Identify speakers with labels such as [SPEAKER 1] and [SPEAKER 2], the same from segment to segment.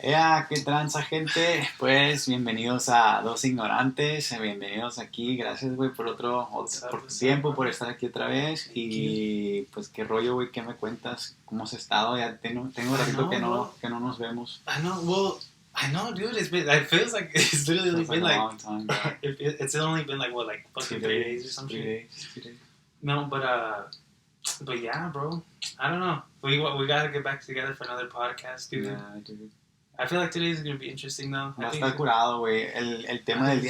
[SPEAKER 1] ¿Qué tranza, gente? Pues bienvenidos a Dos Ignorantes, bienvenidos aquí, gracias, güey, por por tu tiempo, por estar aquí otra vez. Y pues qué rollo, güey, ¿qué me cuentas? ¿Cómo has estado? Ya tengo un ratito que no nos vemos.
[SPEAKER 2] I know, dude. It feels like it's literally been
[SPEAKER 1] a
[SPEAKER 2] like
[SPEAKER 1] long time, bro.
[SPEAKER 2] it's only been like what, like fucking 3 days or some shit.
[SPEAKER 1] 3 days.
[SPEAKER 2] No, but yeah, bro. I don't know. We gotta get back together for another podcast, dude.
[SPEAKER 1] Yeah, dude.
[SPEAKER 2] I feel like today's gonna be interesting though.
[SPEAKER 1] Va a estar curado, güey. El tema del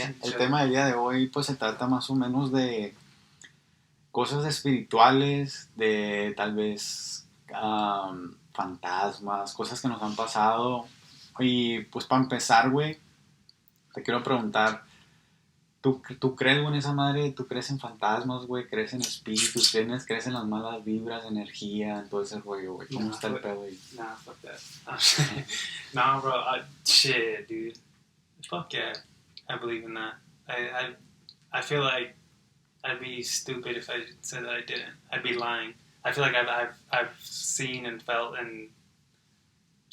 [SPEAKER 1] día de hoy, pues se trata más o menos de cosas espirituales, de tal vez fantasmas, cosas que nos han pasado. Y pues para empezar, güey, te quiero preguntar, ¿tú crees, güey, en esa madre? ¿Tú crees en fantasmas, güey? ¿Crees en espíritus? ¿Crees en las malas vibras, energía, en todo ese rollo, güey? ¿Cómo está el pedo ahí?
[SPEAKER 2] Nah, fuck that. Nah, bro. Shit, dude. Fuck yeah. I believe in that. I feel like I'd be stupid if I said that I didn't. I'd be lying. I feel like I've seen and felt and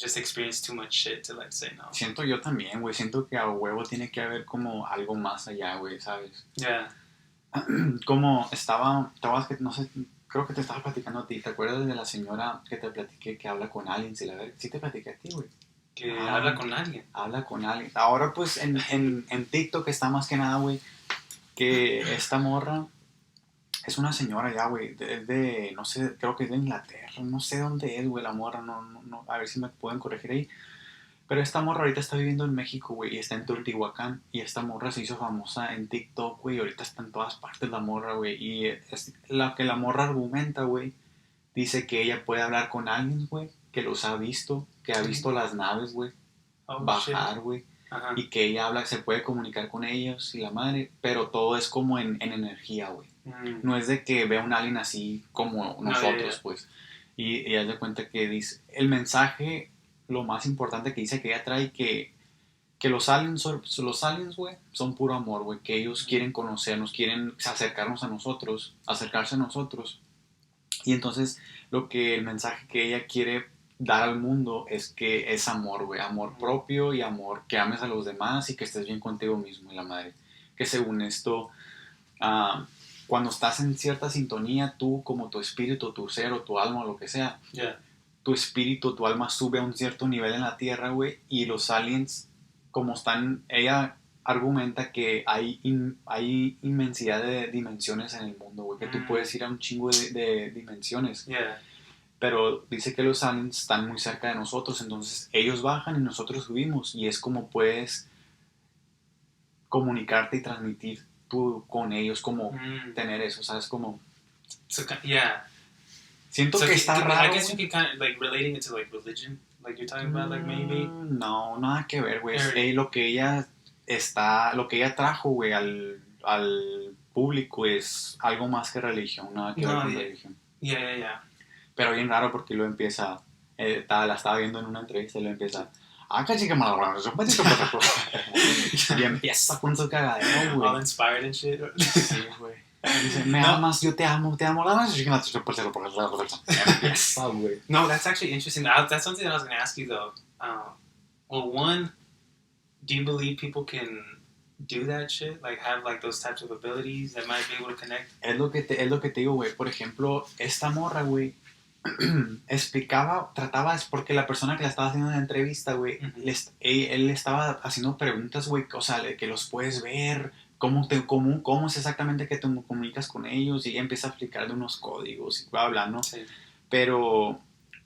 [SPEAKER 2] just experienced too much shit to like say no.
[SPEAKER 1] Siento yo también, güey. Siento que a huevo tiene que haber como algo más allá, güey, ¿sabes?
[SPEAKER 2] Yeah.
[SPEAKER 1] Como no sé, creo que te estaba platicando a ti. ¿Te acuerdas de la señora que te platiqué que habla con alguien? Sí te platiqué a ti, güey.
[SPEAKER 2] Que habla con alguien.
[SPEAKER 1] Habla con alguien. Ahora pues en TikTok está más que nada, güey, que esta morra es una señora ya, güey, no sé, creo que es de Inglaterra, no sé dónde es, güey, la morra, no, a ver si me pueden corregir ahí. Pero esta morra ahorita está viviendo en México, güey, y está en Teotihuacán, y esta morra se hizo famosa en TikTok, güey, y ahorita está en todas partes la morra, güey, y es la que la morra argumenta, güey, dice que ella puede hablar con alguien, güey, que los ha visto, que ha visto las naves, güey, bajar, güey, y que ella se puede comunicar con ellos y la madre, pero todo es como en energía, güey. No es de que vea un alien así como nosotros, pues. Y haz de cuenta que dice, el mensaje, lo más importante que dice que ella trae, que los aliens, güey, son puro amor, güey, que ellos quieren conocernos, quieren acercarse a nosotros. Y entonces, el mensaje que ella quiere dar al mundo es que es amor, güey, amor propio y amor, que ames a los demás y que estés bien contigo mismo y la madre. Que según esto, cuando estás en cierta sintonía, tú como tu espíritu, tu ser o tu alma o lo que sea, tu espíritu, tu alma sube a un cierto nivel en la tierra, güey, y los aliens, como están, ella argumenta que hay inmensidad de dimensiones en el mundo, güey, que tú puedes ir a un chingo de dimensiones. Pero dice que los aliens están muy cerca de nosotros, entonces ellos bajan y nosotros subimos, y es como puedes comunicarte y transmitir tú con ellos, como tener eso, ¿sabes? Como... Siento que está raro.
[SPEAKER 2] I guess you can kind of, like, relating it to, like, religion, like you're talking about, like, maybe.
[SPEAKER 1] No, nada que ver, güey. Lo que ella trajo, güey, al público es algo más que religión, nada que ver con religión.
[SPEAKER 2] Yeah.
[SPEAKER 1] Pero bien raro porque lo empieza, la estaba viendo en una entrevista y lo empieza... Y empieza con su cagadero, güey.
[SPEAKER 2] All inspired and shit.
[SPEAKER 1] Sí, güey. Dice, me amas, yo te amo.
[SPEAKER 2] No, that's actually interesting. That's something that I was going to ask you, though. Well, one, do you believe people can do that shit? Like, have, like, those types of abilities that might be able to connect?
[SPEAKER 1] Es lo que te digo, güey. Por ejemplo, esta morra, güey, trataba, porque la persona que la estaba haciendo la entrevista, güey, él estaba haciendo preguntas, güey, o sea, que los puedes ver, cómo es exactamente que te comunicas con ellos, y ella empieza a explicar de unos códigos y bla, bla, ¿no?
[SPEAKER 2] Sí.
[SPEAKER 1] Pero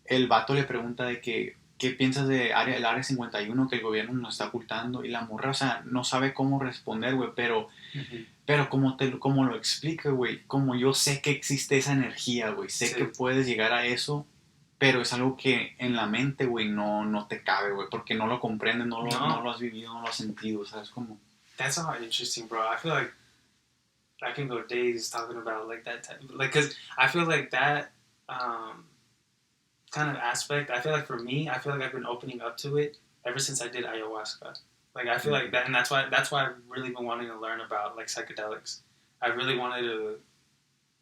[SPEAKER 1] el vato le pregunta de que, ¿qué piensas del área 51 que el gobierno nos está ocultando? Y la morra, o sea, no sabe cómo responder, güey, pero como lo explica, güey, como yo sé que existe esa energía, güey, sé que puedes llegar a eso, pero es algo que en la mente, güey, no te cabe, güey, porque no lo comprendes, no lo has vivido, no lo has sentido, ¿sabes cómo?
[SPEAKER 2] That's all interesting, bro. I feel like I can go days talking about, like, that type, like, because I feel like that kind of aspect, I feel like for me, I feel like I've been opening up to it ever since I did ayahuasca. Like, I feel like that, and that's why I've really been wanting to learn about, like, psychedelics. I really wanted to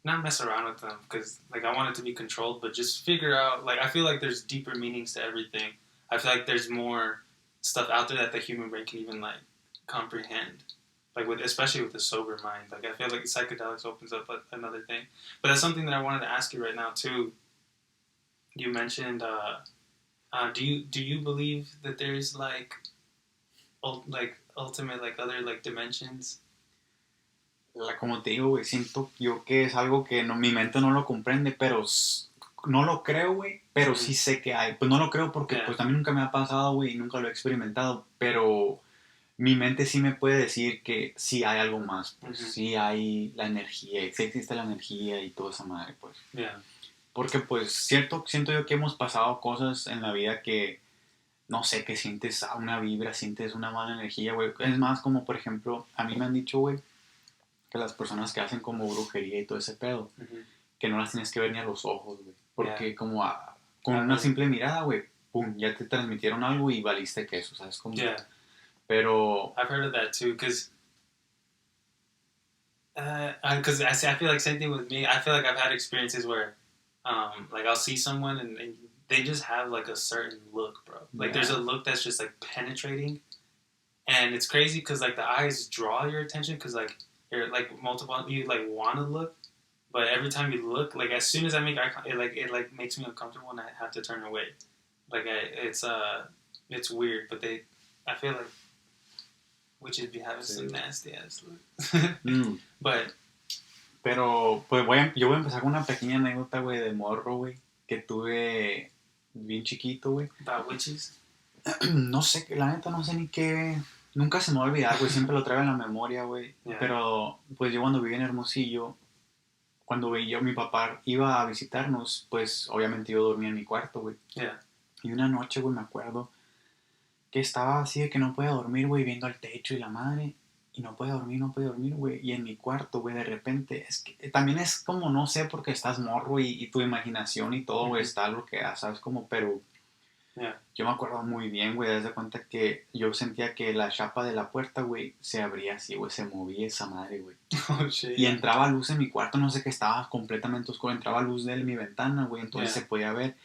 [SPEAKER 2] not mess around with them, because, like, I want it to be controlled, but just figure out, like, I feel like there's deeper meanings to everything. I feel like there's more stuff out there that the human brain can even like comprehend. Like especially with the sober mind. Like I feel like psychedelics opens up another thing. But that's something that I wanted to ask you right now too. You mentioned, do you believe that there's like ultimate like other like dimensions?
[SPEAKER 1] Como te digo, güey, siento yo que es algo que no, mi mente no lo comprende, pero no lo creo, güey, pero sí sé que hay. Pues no lo creo porque pues a mí nunca me ha pasado, güey, y nunca lo he experimentado, pero mi mente sí me puede decir que sí hay algo más, pues sí hay la energía, sí existe la energía y toda esa madre, pues. Porque pues siento yo que hemos pasado cosas en la vida que, no sé, que sientes una vibra, sientes una mala energía, güey. Es más como, por ejemplo, a mí me han dicho, güey, que las personas que hacen como brujería y todo ese pedo, que no las tienes que ver ni a los ojos, güey. Porque como con una simple mirada, güey, pum, ya te transmitieron algo y valiste queso, ¿sabes? Como, pero...
[SPEAKER 2] I've heard of that too, because I feel like same thing with me. I feel like I've had experiences where, like I'll see someone and they just have like a certain look, bro. Like there's a look that's just like penetrating, and it's crazy because like the eyes draw your attention because like you're like multiple, you like want to look, but every time you look, like as soon as I make eye contact, it makes me uncomfortable and I have to turn away. Like it's weird, but I feel like witches be having some nasty ass look.
[SPEAKER 1] Pero pues yo voy a empezar con una pequeña anécdota, güey, de morro, güey, que tuve bien chiquito, güey.
[SPEAKER 2] About witches?
[SPEAKER 1] No sé, la neta no sé ni qué. Nunca se me va a olvidar, güey, siempre lo traigo en la memoria, güey. Pero pues yo cuando vivía en Hermosillo, cuando mi papá iba a visitarnos, pues obviamente yo dormía en mi cuarto, güey. Y una noche, güey, me acuerdo que estaba así de que no podía dormir, güey, viendo al techo y la madre. Y no podía dormir, güey. Y en mi cuarto, güey, de repente, es que también es como, no sé, porque estás morro y tu imaginación y todo, güey, está lo que da, ¿sabes? Como, pero yo me acuerdo muy bien, güey, das de cuenta que yo sentía que la chapa de la puerta, güey, se abría así, güey, se movía esa madre, güey.
[SPEAKER 2] Oh, shit,
[SPEAKER 1] y entraba luz en mi cuarto, no sé qué, estaba completamente oscuro, entraba luz de mi ventana, güey, entonces se podía ver.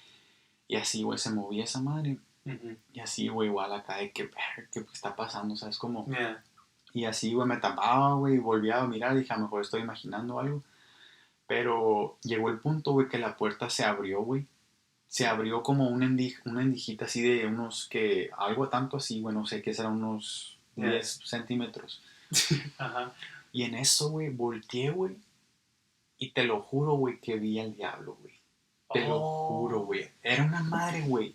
[SPEAKER 1] Y así, güey, se movía esa madre. Y así, güey, igual acá de que, ¿qué está pasando? ¿Sabes? Como... Y así, güey, me tapaba, güey, y volvía a mirar, dije, a lo mejor estoy imaginando algo. Pero llegó el punto, güey, que la puerta se abrió, güey. Se abrió como una endijita así de unos que, algo tanto así, güey, no sé, que será unos 10 centímetros. Y en eso, güey, volteé, güey, y te lo juro, güey, que vi al diablo, güey. Te lo juro, güey. Era una madre, güey.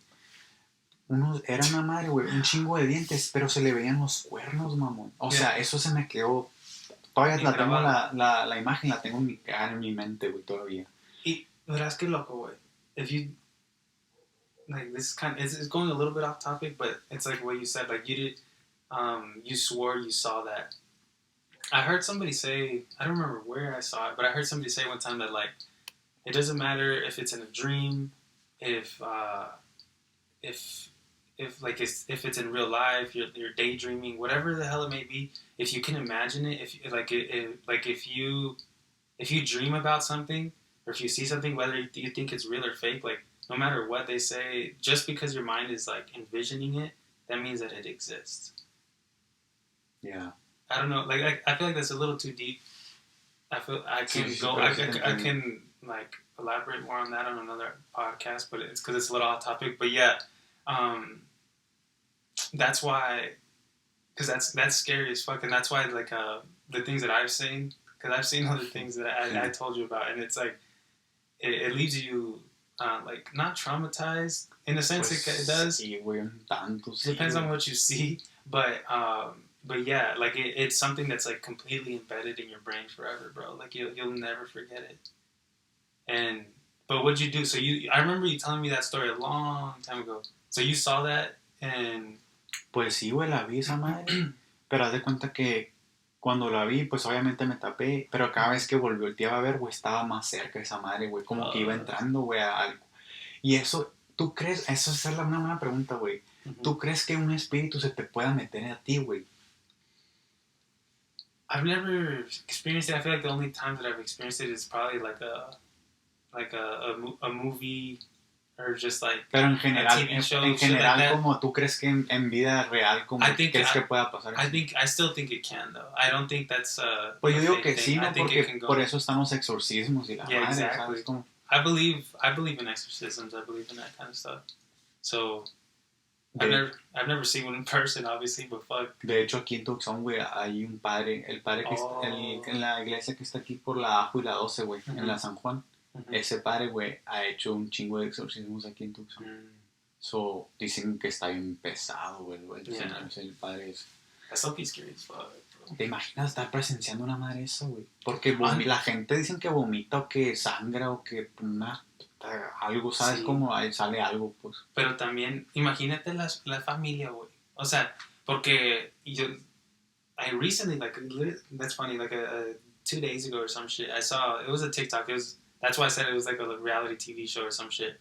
[SPEAKER 1] Era una madre, güey, un chingo de dientes, pero se le veían los cuernos, mamón. O sea, eso se me quedó. Todavía la tengo, la imagen la tengo en mi cara, en mi mente, güey, todavía.
[SPEAKER 2] Y verás que loco, güey. If you, like, this is kind of, it's going a little bit off topic, but it's like what you said, like, you swore you saw that. I heard somebody say, I don't remember where I saw it, but I heard somebody say one time that, like, it doesn't matter if it's in a dream, if it's in real life, you're daydreaming, whatever the hell it may be. If you can imagine it, if you dream about something, or if you see something, whether you think it's real or fake, like no matter what they say, just because your mind is like envisioning it, that means that it exists.
[SPEAKER 1] Yeah.
[SPEAKER 2] I don't know. Like I feel like that's a little too deep. I can like elaborate more on that on another podcast, but it's because it's a little off topic. But yeah. That's why, because that's scary as fuck, and that's why like the things that I've seen, because I've seen other things that I told you about, and it's like it leaves you like not traumatized in a sense. It does.
[SPEAKER 1] Sí, güey, tanto, sí,
[SPEAKER 2] depends on what you see, but yeah, like it's something that's like completely embedded in your brain forever, bro. Like you'll never forget it. But what'd you do? So I remember you telling me that story a long time ago. So you saw that and...
[SPEAKER 1] Pues sí, güey, la vi esa madre. Pero haz de cuenta que cuando la vi, pues obviamente me tapé. Pero cada vez que volteaba a ver, güey, estaba más cerca esa madre, güey. Como que iba entrando, güey, a algo. Y eso, ¿tú crees? Eso es una buena pregunta, güey. ¿Tú crees que un espíritu se te pueda meter a ti, güey?
[SPEAKER 2] I've never experienced it. I feel like the only time that I've experienced it is probably like a movie or just like
[SPEAKER 1] Pero en general,
[SPEAKER 2] TV show,
[SPEAKER 1] en general
[SPEAKER 2] like
[SPEAKER 1] como tú crees que en vida real, como crees que pueda pasar eso?
[SPEAKER 2] I still think it can though. I don't think that's
[SPEAKER 1] pues yo digo
[SPEAKER 2] fake
[SPEAKER 1] que
[SPEAKER 2] thing.
[SPEAKER 1] sí, ¿no?
[SPEAKER 2] I think
[SPEAKER 1] Porque
[SPEAKER 2] it can go.
[SPEAKER 1] por eso están los exorcismos y la madre,
[SPEAKER 2] exactly.
[SPEAKER 1] ¿sabes? Como...
[SPEAKER 2] I believe in exorcisms. I believe in that kind of stuff. So I've never seen one in person, obviously, but fuck.
[SPEAKER 1] De hecho, aquí en Tucson, güey, hay un padre, el padre que está en la iglesia que está aquí por la Ajo y la 12, güey, en la San Juan. Ese padre, güey, ha hecho un chingo de exorcismos aquí en Tucson. So, dicen que está bien pesado, güey, el padre es...
[SPEAKER 2] That's so scary as fuck, bro.
[SPEAKER 1] ¿Te imaginas estar presenciando una madre eso, güey? Porque la gente dicen que vomita o que sangra o que algo, ¿sabes? Sí. Como sale algo, pues.
[SPEAKER 2] Pero también, imagínate la familia, güey. O sea, porque I recently, like, that's funny, like 2 days ago or some shit, I saw, it was a TikTok, that's why I said it was like a reality TV show or some shit,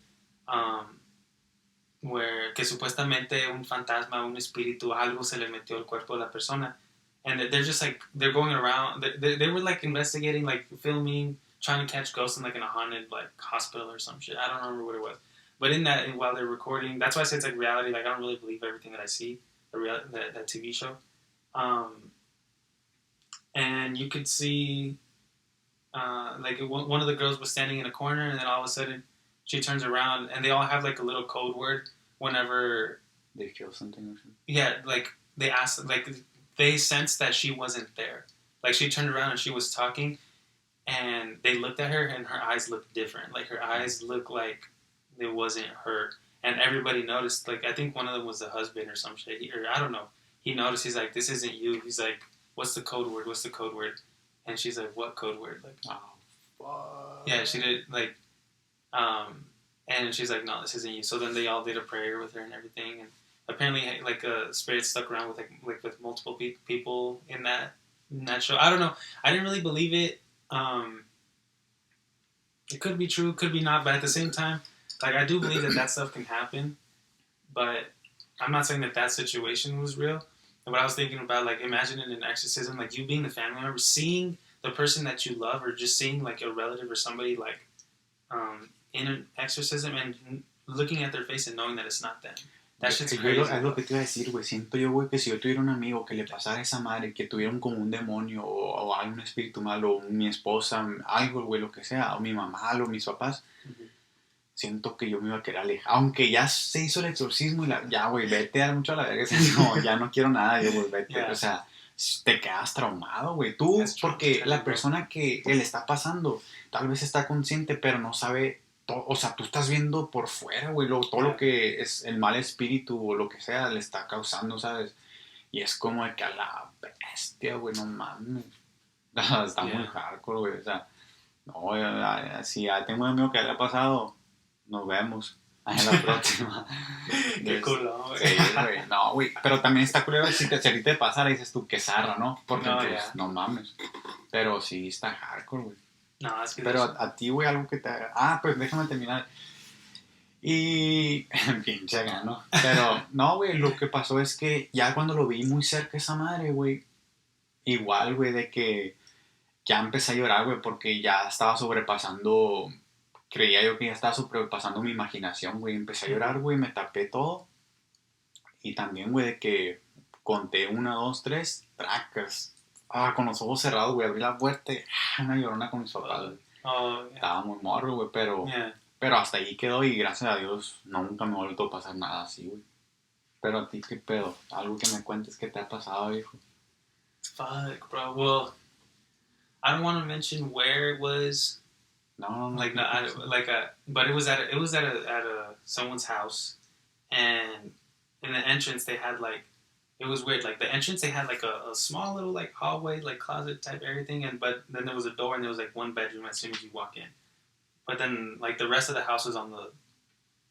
[SPEAKER 2] where que supuestamente un fantasma, un espíritu, algo se le metió al cuerpo de la persona, and they're just like, they're going around, they were like investigating, like filming, trying to catch ghosts in like in a haunted like hospital or some shit. I don't remember what it was, but in that, while they're recording, that's why I say it's like reality. Like I don't really believe everything that I see, that TV show, and you could see, like one of the girls was standing in a corner, and then all of a sudden she turns around, and they all have like a little code word whenever
[SPEAKER 1] they feel something or something.
[SPEAKER 2] Yeah, like they asked, like they sensed that she wasn't there. Like she turned around and she was talking. And they looked at her, and her eyes looked different. Like, her eyes looked like it wasn't her. And everybody noticed. Like, I think one of them was the husband or some shit. Or I don't know. He noticed. He's like, this isn't you. He's like, what's the code word? What's the code word? And she's like, what code word? Like,
[SPEAKER 1] oh, fuck.
[SPEAKER 2] Yeah, she did, like, and she's like, no, this isn't you. So then they all did a prayer with her and everything. And apparently, like, a spirit stuck around with, like with multiple people in that show. I don't know. I didn't really believe it. It could be true, could be not, but at the same time, like, I do believe that stuff can happen, but I'm not saying that situation was real. But I was thinking about, like, imagining an exorcism, like, you being the family member, seeing the person that you love, or just seeing, like, a relative or somebody, like, in an exorcism, and looking at their face and knowing that it's not them. That shit's crazy.
[SPEAKER 1] Es lo que te iba a decir, güey. Siento yo, güey, que si yo tuviera un amigo que le pasara esa madre, que tuviera como un demonio o algún espíritu malo, o mi esposa, algo, güey, lo que sea, o mi mamá, o mis papás, siento que yo me iba a querer alejar. Aunque ya se hizo el exorcismo y ya, güey, vete a mucho a la verga. No, ya no quiero nada, yo, güey, vete. Yeah. O sea, te quedas traumado, güey. Tú, porque la persona que le está pasando, tal vez está consciente, pero no sabe... O sea, tú estás viendo por fuera, güey, todo lo que es el mal espíritu o lo que sea le está causando, ¿sabes? Y es como de que a la bestia, güey, no mames. Está muy hardcore, güey. O sea, no, si ya tengo un amigo que le ha pasado, nos vemos en la próxima.
[SPEAKER 2] Qué culo, güey.
[SPEAKER 1] Sí, güey. No, güey. Pero también está culero si a ti te pasara, dices tú, qué zarra, ¿no? Porque pues, no mames. Pero sí está hardcore, güey.
[SPEAKER 2] No, es que
[SPEAKER 1] pero a ti, güey, algo que te haga... Ah, pues déjame terminar. Y... pinche gano. Pero, no, güey, lo que pasó es que ya cuando lo vi muy cerca esa madre, güey, igual, güey, de que ya empecé a llorar, güey, porque ya estaba sobrepasando... Creía yo que ya estaba sobrepasando mi imaginación, güey. Empecé a llorar, güey, me tapé todo. Y también, güey, de que conté 1, 2, 3, tracas. Con los ojos cerrados, güey, abrí la puerta y una llorona con mis papás, güey. Estaba muy morro, güey, pero hasta ahí quedó y gracias a Dios nunca me ha vuelto a pasar nada así, güey. Pero a ti, ¿qué pedo? Algo que me cuentes que te ha pasado, hijo.
[SPEAKER 2] Fuck, bro. Well, I don't want to mention where it was.
[SPEAKER 1] No.
[SPEAKER 2] Like, no, but it was at a someone's house, and in the entrance they had like. It was weird. Like, the entrance, they had, like, a small little, like, hallway, like, closet type everything. But then there was a door, and there was, like, one bedroom as soon as you walk in. But then, like, the rest of the house was on the...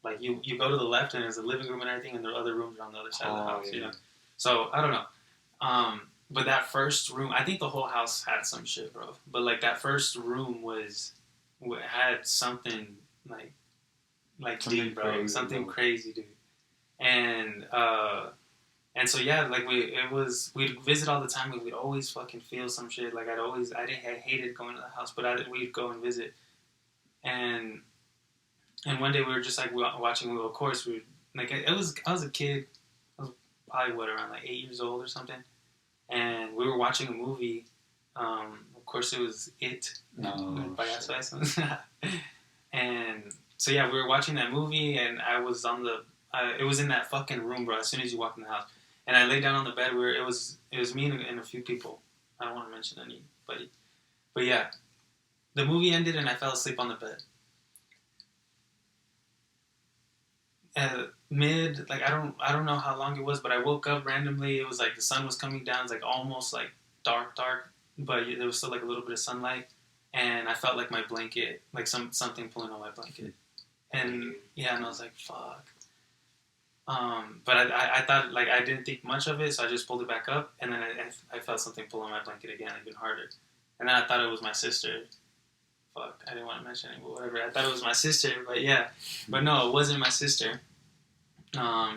[SPEAKER 2] Like, you go to the left, and there's a living room and everything, and the other rooms are on the other side of the house, you know? So, I don't know. But that first room... I think the whole house had some shit, bro. But, like, that first room had something, like something deep, bro. Something crazy, dude. And so, yeah, like, we'd visit all the time. We'd always fucking feel some shit. Like, I hated going to the house, but we'd go and visit. And And one day we were just like watching. Of course, we were, like I was a kid. I was probably around like 8 years old or something, and we were watching a movie. Of course, it was It.
[SPEAKER 1] No.
[SPEAKER 2] And so yeah, we were watching that movie, and I was on the. It was in that fucking room, bro. As soon as you walk in the house, and I laid down on the bed where it was me and a few people. I don't want to mention anybody, but yeah, the movie ended, and I fell asleep on the bed. Like I don't know how long it was, but I woke up randomly. It was like the sun was coming down. It's like almost like dark, but there was still like a little bit of sunlight, and I felt like my blanket, like something pulling on my blanket, and yeah, and I was like, fuck. But I thought, like, I didn't think much of it, so I just pulled it back up, and then I felt something pull on my blanket again, even harder, and then I thought it was my sister. Fuck, I didn't want to mention it, but whatever. I thought it was my sister, but yeah, but no, it wasn't my sister.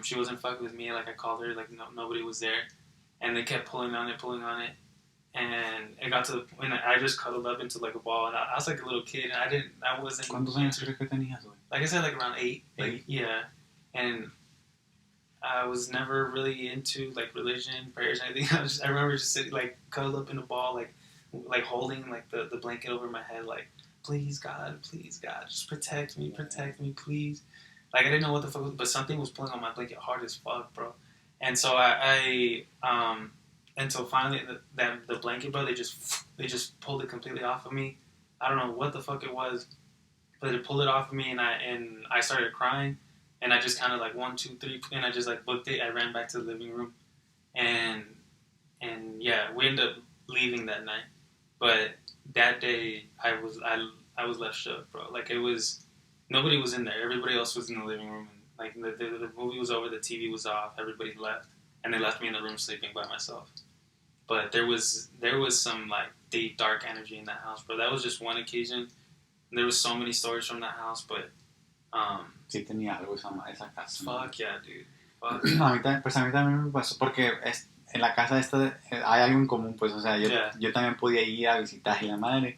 [SPEAKER 2] She wasn't fucking with me. Like, I called her, like, nobody was there, and they kept pulling on it, and it got to the point that I just cuddled up into like a ball, and I was like a little kid, and I wasn't.
[SPEAKER 1] ¿Cuántos años crees que tenías, güey?
[SPEAKER 2] Like I said, like around 8. Yeah, and I was never really into like religion, prayers, or anything. I remember just sitting, like, cuddled up in a ball, like holding like the blanket over my head, like, please God, just protect me, please. Like, I didn't know what the fuck was, but something was pulling on my blanket hard as fuck, bro. And so until finally the blanket, bro, they just pulled it completely off of me. I don't know what the fuck it was, but they pulled it off of me, and I started crying. And I just kind of like 1, 2, 3, and I just like booked it. I ran back to the living room, and yeah, we ended up leaving that night. But that day, I was left shook, bro. Like, it was, nobody was in there. Everybody else was in the living room, and like the movie was over, the TV was off, everybody left, and they left me in the room sleeping by myself. But there was some like deep dark energy in that house, bro. That was just one occasion. There was so many stories from that house, but.
[SPEAKER 1] Sí tenía algo esa casa.
[SPEAKER 2] Fuck yeah, dude. Fuck.
[SPEAKER 1] No, a mí también me pasó porque en la casa esta hay algo en común, pues, o sea, yo también podía ir a visitar a la madre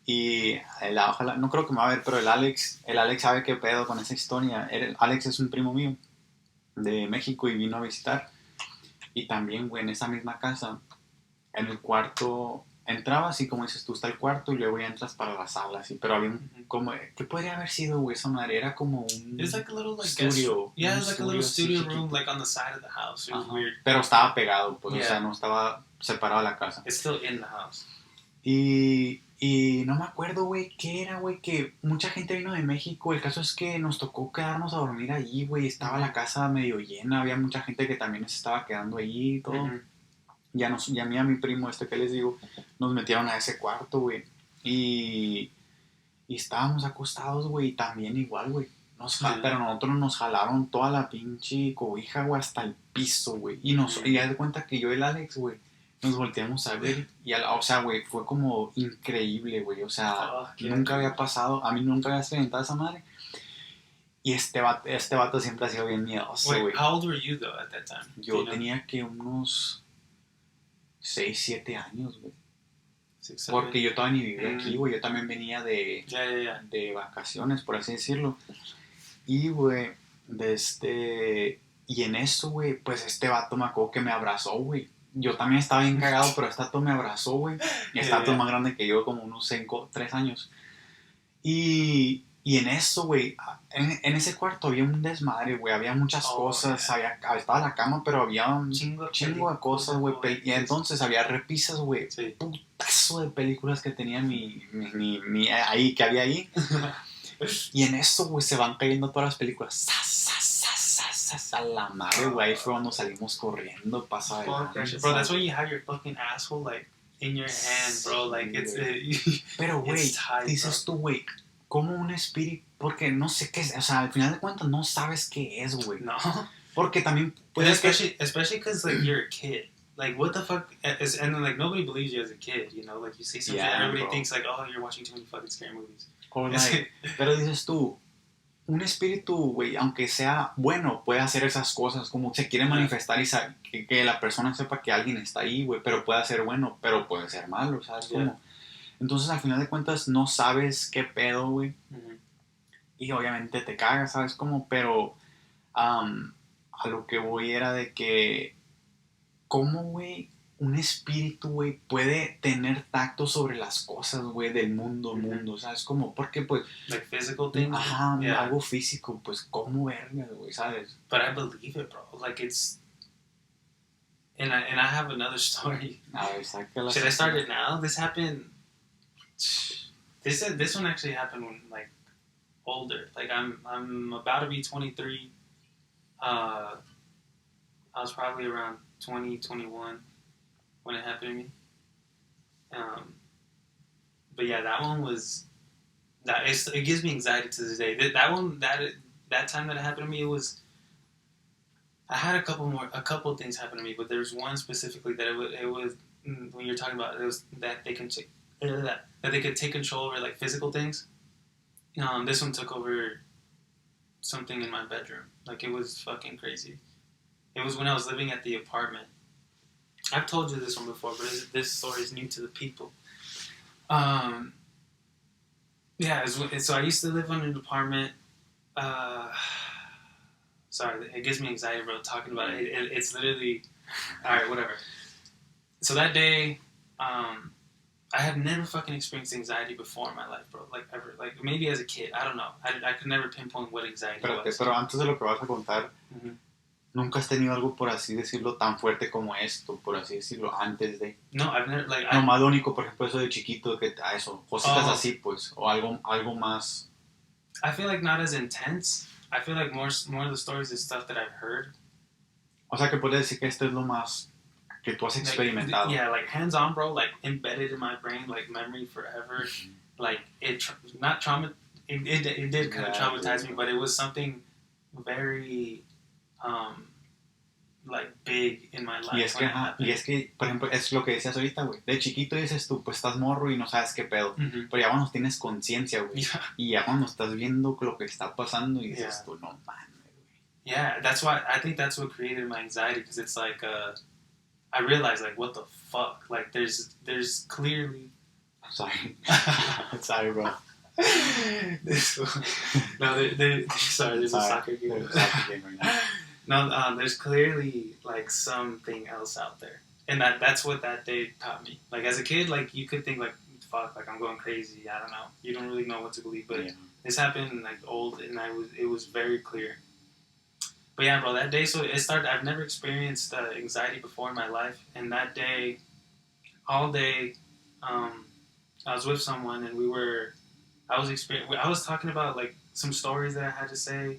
[SPEAKER 1] y ojalá, no creo que me va a ver, pero el Alex sabe qué pedo con esa historia. Alex es un primo mío de México y vino a visitar, y también, güey, en esa misma casa, en el cuarto, entrabas y, como dices tú, está el cuarto y luego ya entras para la sala, así, pero había como, ¿qué podría haber sido, güey? Esa madre era como un
[SPEAKER 2] It's like a little like
[SPEAKER 1] studio.
[SPEAKER 2] Yeah, it's like a little studio room like on the side of the house. It was weird.
[SPEAKER 1] Pero estaba pegado, pues, o sea, no estaba separado de la casa.
[SPEAKER 2] It's still in the house.
[SPEAKER 1] Y no me acuerdo, güey, qué era, güey, que mucha gente vino de México. El caso es que nos tocó quedarnos a dormir allí, güey. Estaba la casa medio llena, había mucha gente que también se estaba quedando allí y todo. Y a mí y a mi primo que les digo, nos metieron a ese cuarto, güey. Y estábamos acostados, güey, y también igual, güey. Pero nosotros nos jalaron toda la pinche cobija, güey, hasta el piso, güey. Y ya de cuenta que yo y el Alex, güey, nos volteamos a ver. Y o sea, güey, fue como increíble, güey. O sea, nunca había pasado, a mí nunca había experimentado esa madre. Y este vato siempre ha sido bien miedoso, güey.
[SPEAKER 2] Wait, how old were you, though, at that time?
[SPEAKER 1] Yo tenía que unos 6, 7 años, güey. Porque yo todavía ni vivía aquí, güey. Yo también venía de vacaciones, por así decirlo. Y, güey, y en eso, güey, pues este vato me acuerdo que me abrazó, güey. Yo también estaba bien cagado, pero este vato me abrazó, güey. Y este vato es más grande que yo, como unos 3 años. Y en eso, güey, en ese cuarto había un desmadre, güey. Había muchas cosas. Estaba la cama, pero había un chingo de cosas, güey. Y entonces había repisas, güey. Sí. Putazo de películas que tenía que había ahí. Y en eso, güey, se van cayendo todas las películas. A la madre, güey. Ahí fue cuando salimos corriendo. Pasa adelante.
[SPEAKER 2] Bro, that's why you have your fucking asshole, like, in your hand, bro. Like, it's...
[SPEAKER 1] Pero, güey, dices tú, güey, como un espíritu, porque no sé qué es, o sea, al final de cuentas no sabes qué es, güey.
[SPEAKER 2] No.
[SPEAKER 1] Porque también
[SPEAKER 2] especially because, like, you're a kid. Like, what the fuck is, and then, like, nobody believes you as a kid, you know? Like, you see something, everybody thinks, like, oh, you're watching too many fucking scary movies.
[SPEAKER 1] Pero dices tú, un espíritu, güey, aunque sea bueno, puede hacer esas cosas, como se quiere manifestar y que la persona sepa que alguien está ahí, güey, pero puede ser bueno, pero puede ser malo, ¿sabes cómo? Entonces, al final de cuentas, no sabes qué pedo, güey. y obviamente te cagas, ¿sabes cómo? Pero a lo que voy era de que, ¿cómo, güey? Un espíritu, güey, puede tener tacto sobre las cosas, güey, del mundo, ¿sabes? Como, porque, pues...
[SPEAKER 2] Like physical things?
[SPEAKER 1] Ajá,
[SPEAKER 2] Yeah.
[SPEAKER 1] algo físico, pues, ¿cómo verga, güey, sabes?
[SPEAKER 2] But I believe it, bro. Like, it's... And I have another story.
[SPEAKER 1] A ver, sácala.
[SPEAKER 2] Should I start it now? This happened... This one actually happened when, like, older. Like, I'm about to be 23. I was probably around 20, 21 when it happened to me. But yeah, that one was... It gives me anxiety to this day. That time that it happened to me, it was... I had a couple things happen to me, but there's one specifically that it was when you're talking about it was that they can that they could take control over like physical things. This one took over something in my bedroom. Like, it was fucking crazy. It was when I was living at the apartment. I've told you this one before, but this story is new to the people. Yeah, so I used to live in an apartment. Sorry, it gives me anxiety, bro, talking about it. It's literally... Alright, whatever. So that day, I had never fucking experienced anxiety before in my life, bro. Like, ever. Like, maybe as a kid. I don't know. I could never pinpoint what anxiety was.
[SPEAKER 1] Pero antes de lo que vas a contar, ¿nunca has tenido algo, por así decirlo, tan fuerte como esto, por así decirlo, antes de...?
[SPEAKER 2] No, I've never... Like,
[SPEAKER 1] no, más lo único, por ejemplo, eso de chiquito, que eso, cositas así, pues, o algo más...
[SPEAKER 2] I feel like not as intense. I feel like more of the stories is stuff that I've heard.
[SPEAKER 1] O sea, que puedes decir que esto es lo más que tú has experimentado.
[SPEAKER 2] Like, yeah, like hands-on, bro, like embedded in my brain, like memory forever. Like, it did kind of traumatize me, but it was something very, like, big in my life.
[SPEAKER 1] Y es que, por ejemplo, es lo que decías ahorita, güey. De chiquito dices tú, pues estás morro y no sabes qué pedo. Pero ya cuando tienes conciencia, güey.
[SPEAKER 2] Yeah.
[SPEAKER 1] Y ya cuando estás viendo lo que está pasando y dices tú, no mames, güey.
[SPEAKER 2] Yeah, that's why, I think that's what created my anxiety, because it's like, I realized, like, what the fuck? Like, there's clearly...
[SPEAKER 1] Sorry. Sorry, bro.
[SPEAKER 2] Sorry, there's a soccer game.
[SPEAKER 1] There's a soccer game right now.
[SPEAKER 2] No, there's clearly, like, something else out there. And that's what that day taught me. Like, as a kid, like, you could think, like, fuck, like, I'm going crazy. I don't know. You don't really know what to believe. But this happened, like, old, and it was very clear. But yeah, bro, that day, so it started, I've never experienced anxiety before in my life. And that day, all day, I was with someone, and I was talking about, like, some stories that I had to say.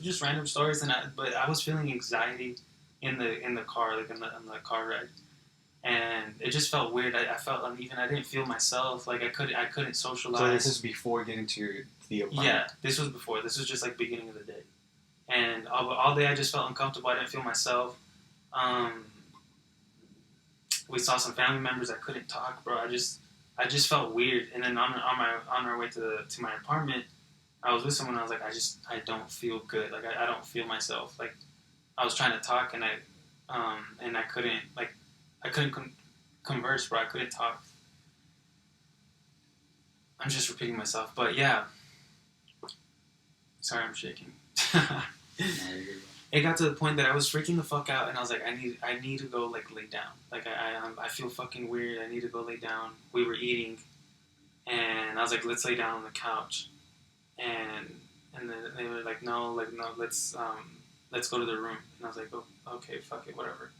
[SPEAKER 2] Just random stories, but I was feeling anxiety in the car, like on the car ride, and it just felt weird. I felt uneven. I didn't feel myself. Like, I couldn't socialize.
[SPEAKER 1] So this is before getting to the apartment.
[SPEAKER 2] Yeah, this was before. This was just like beginning of the day, and all day I just felt uncomfortable. I didn't feel myself. We saw some family members. I couldn't talk, bro. I just felt weird. And then on our way to my apartment, I was with someone. I was like, I don't feel good. Like, I don't feel myself. Like, I was trying to talk, and I couldn't converse, bro. I couldn't talk. I'm just repeating myself, but yeah. Sorry, I'm shaking. It got to the point that I was freaking the fuck out, and I was like, I need to go, like, lay down. Like, I feel fucking weird. I need to go lay down. We were eating, and I was like, let's lay down on the couch. And then they were like, no, let's go to the room. And I was like, oh, okay, fuck it, whatever.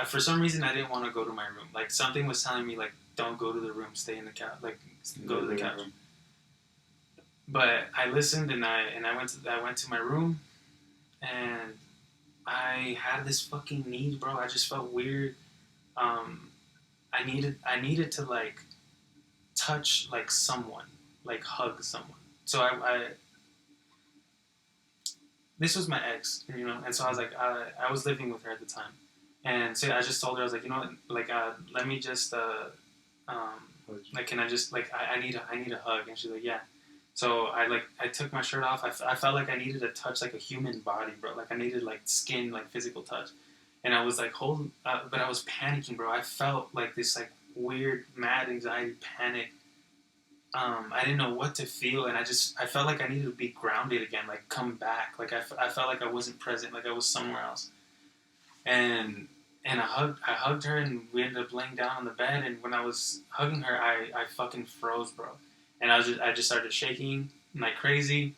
[SPEAKER 2] For some reason, I didn't want to go to my room. Like, something was telling me, like, don't go to the room, stay in the couch, like, go to the couch. But I listened, and I went to my room, and I had this fucking need, bro. I just felt weird. I needed to, like, touch, like, someone, like, hug someone. So this was my ex, you know, and so I was like, I was living with her at the time, and so I just told her, I was like, you know what, like, let me just, like, can I just, like, I need a hug, and she's like, yeah. So I took my shirt off. I felt like I needed to touch, like, a human body, bro. Like, I needed, like, skin, like, physical touch, and I was like holding, but I was panicking, bro. I felt like this, like, weird, mad anxiety, panic. I didn't know what to feel, and I felt like I needed to be grounded again, like come back. Like I felt like I wasn't present, like I was somewhere else. And I hugged her, and we ended up laying down on the bed. And when I was hugging her, I fucking froze, bro. And I just started shaking like crazy.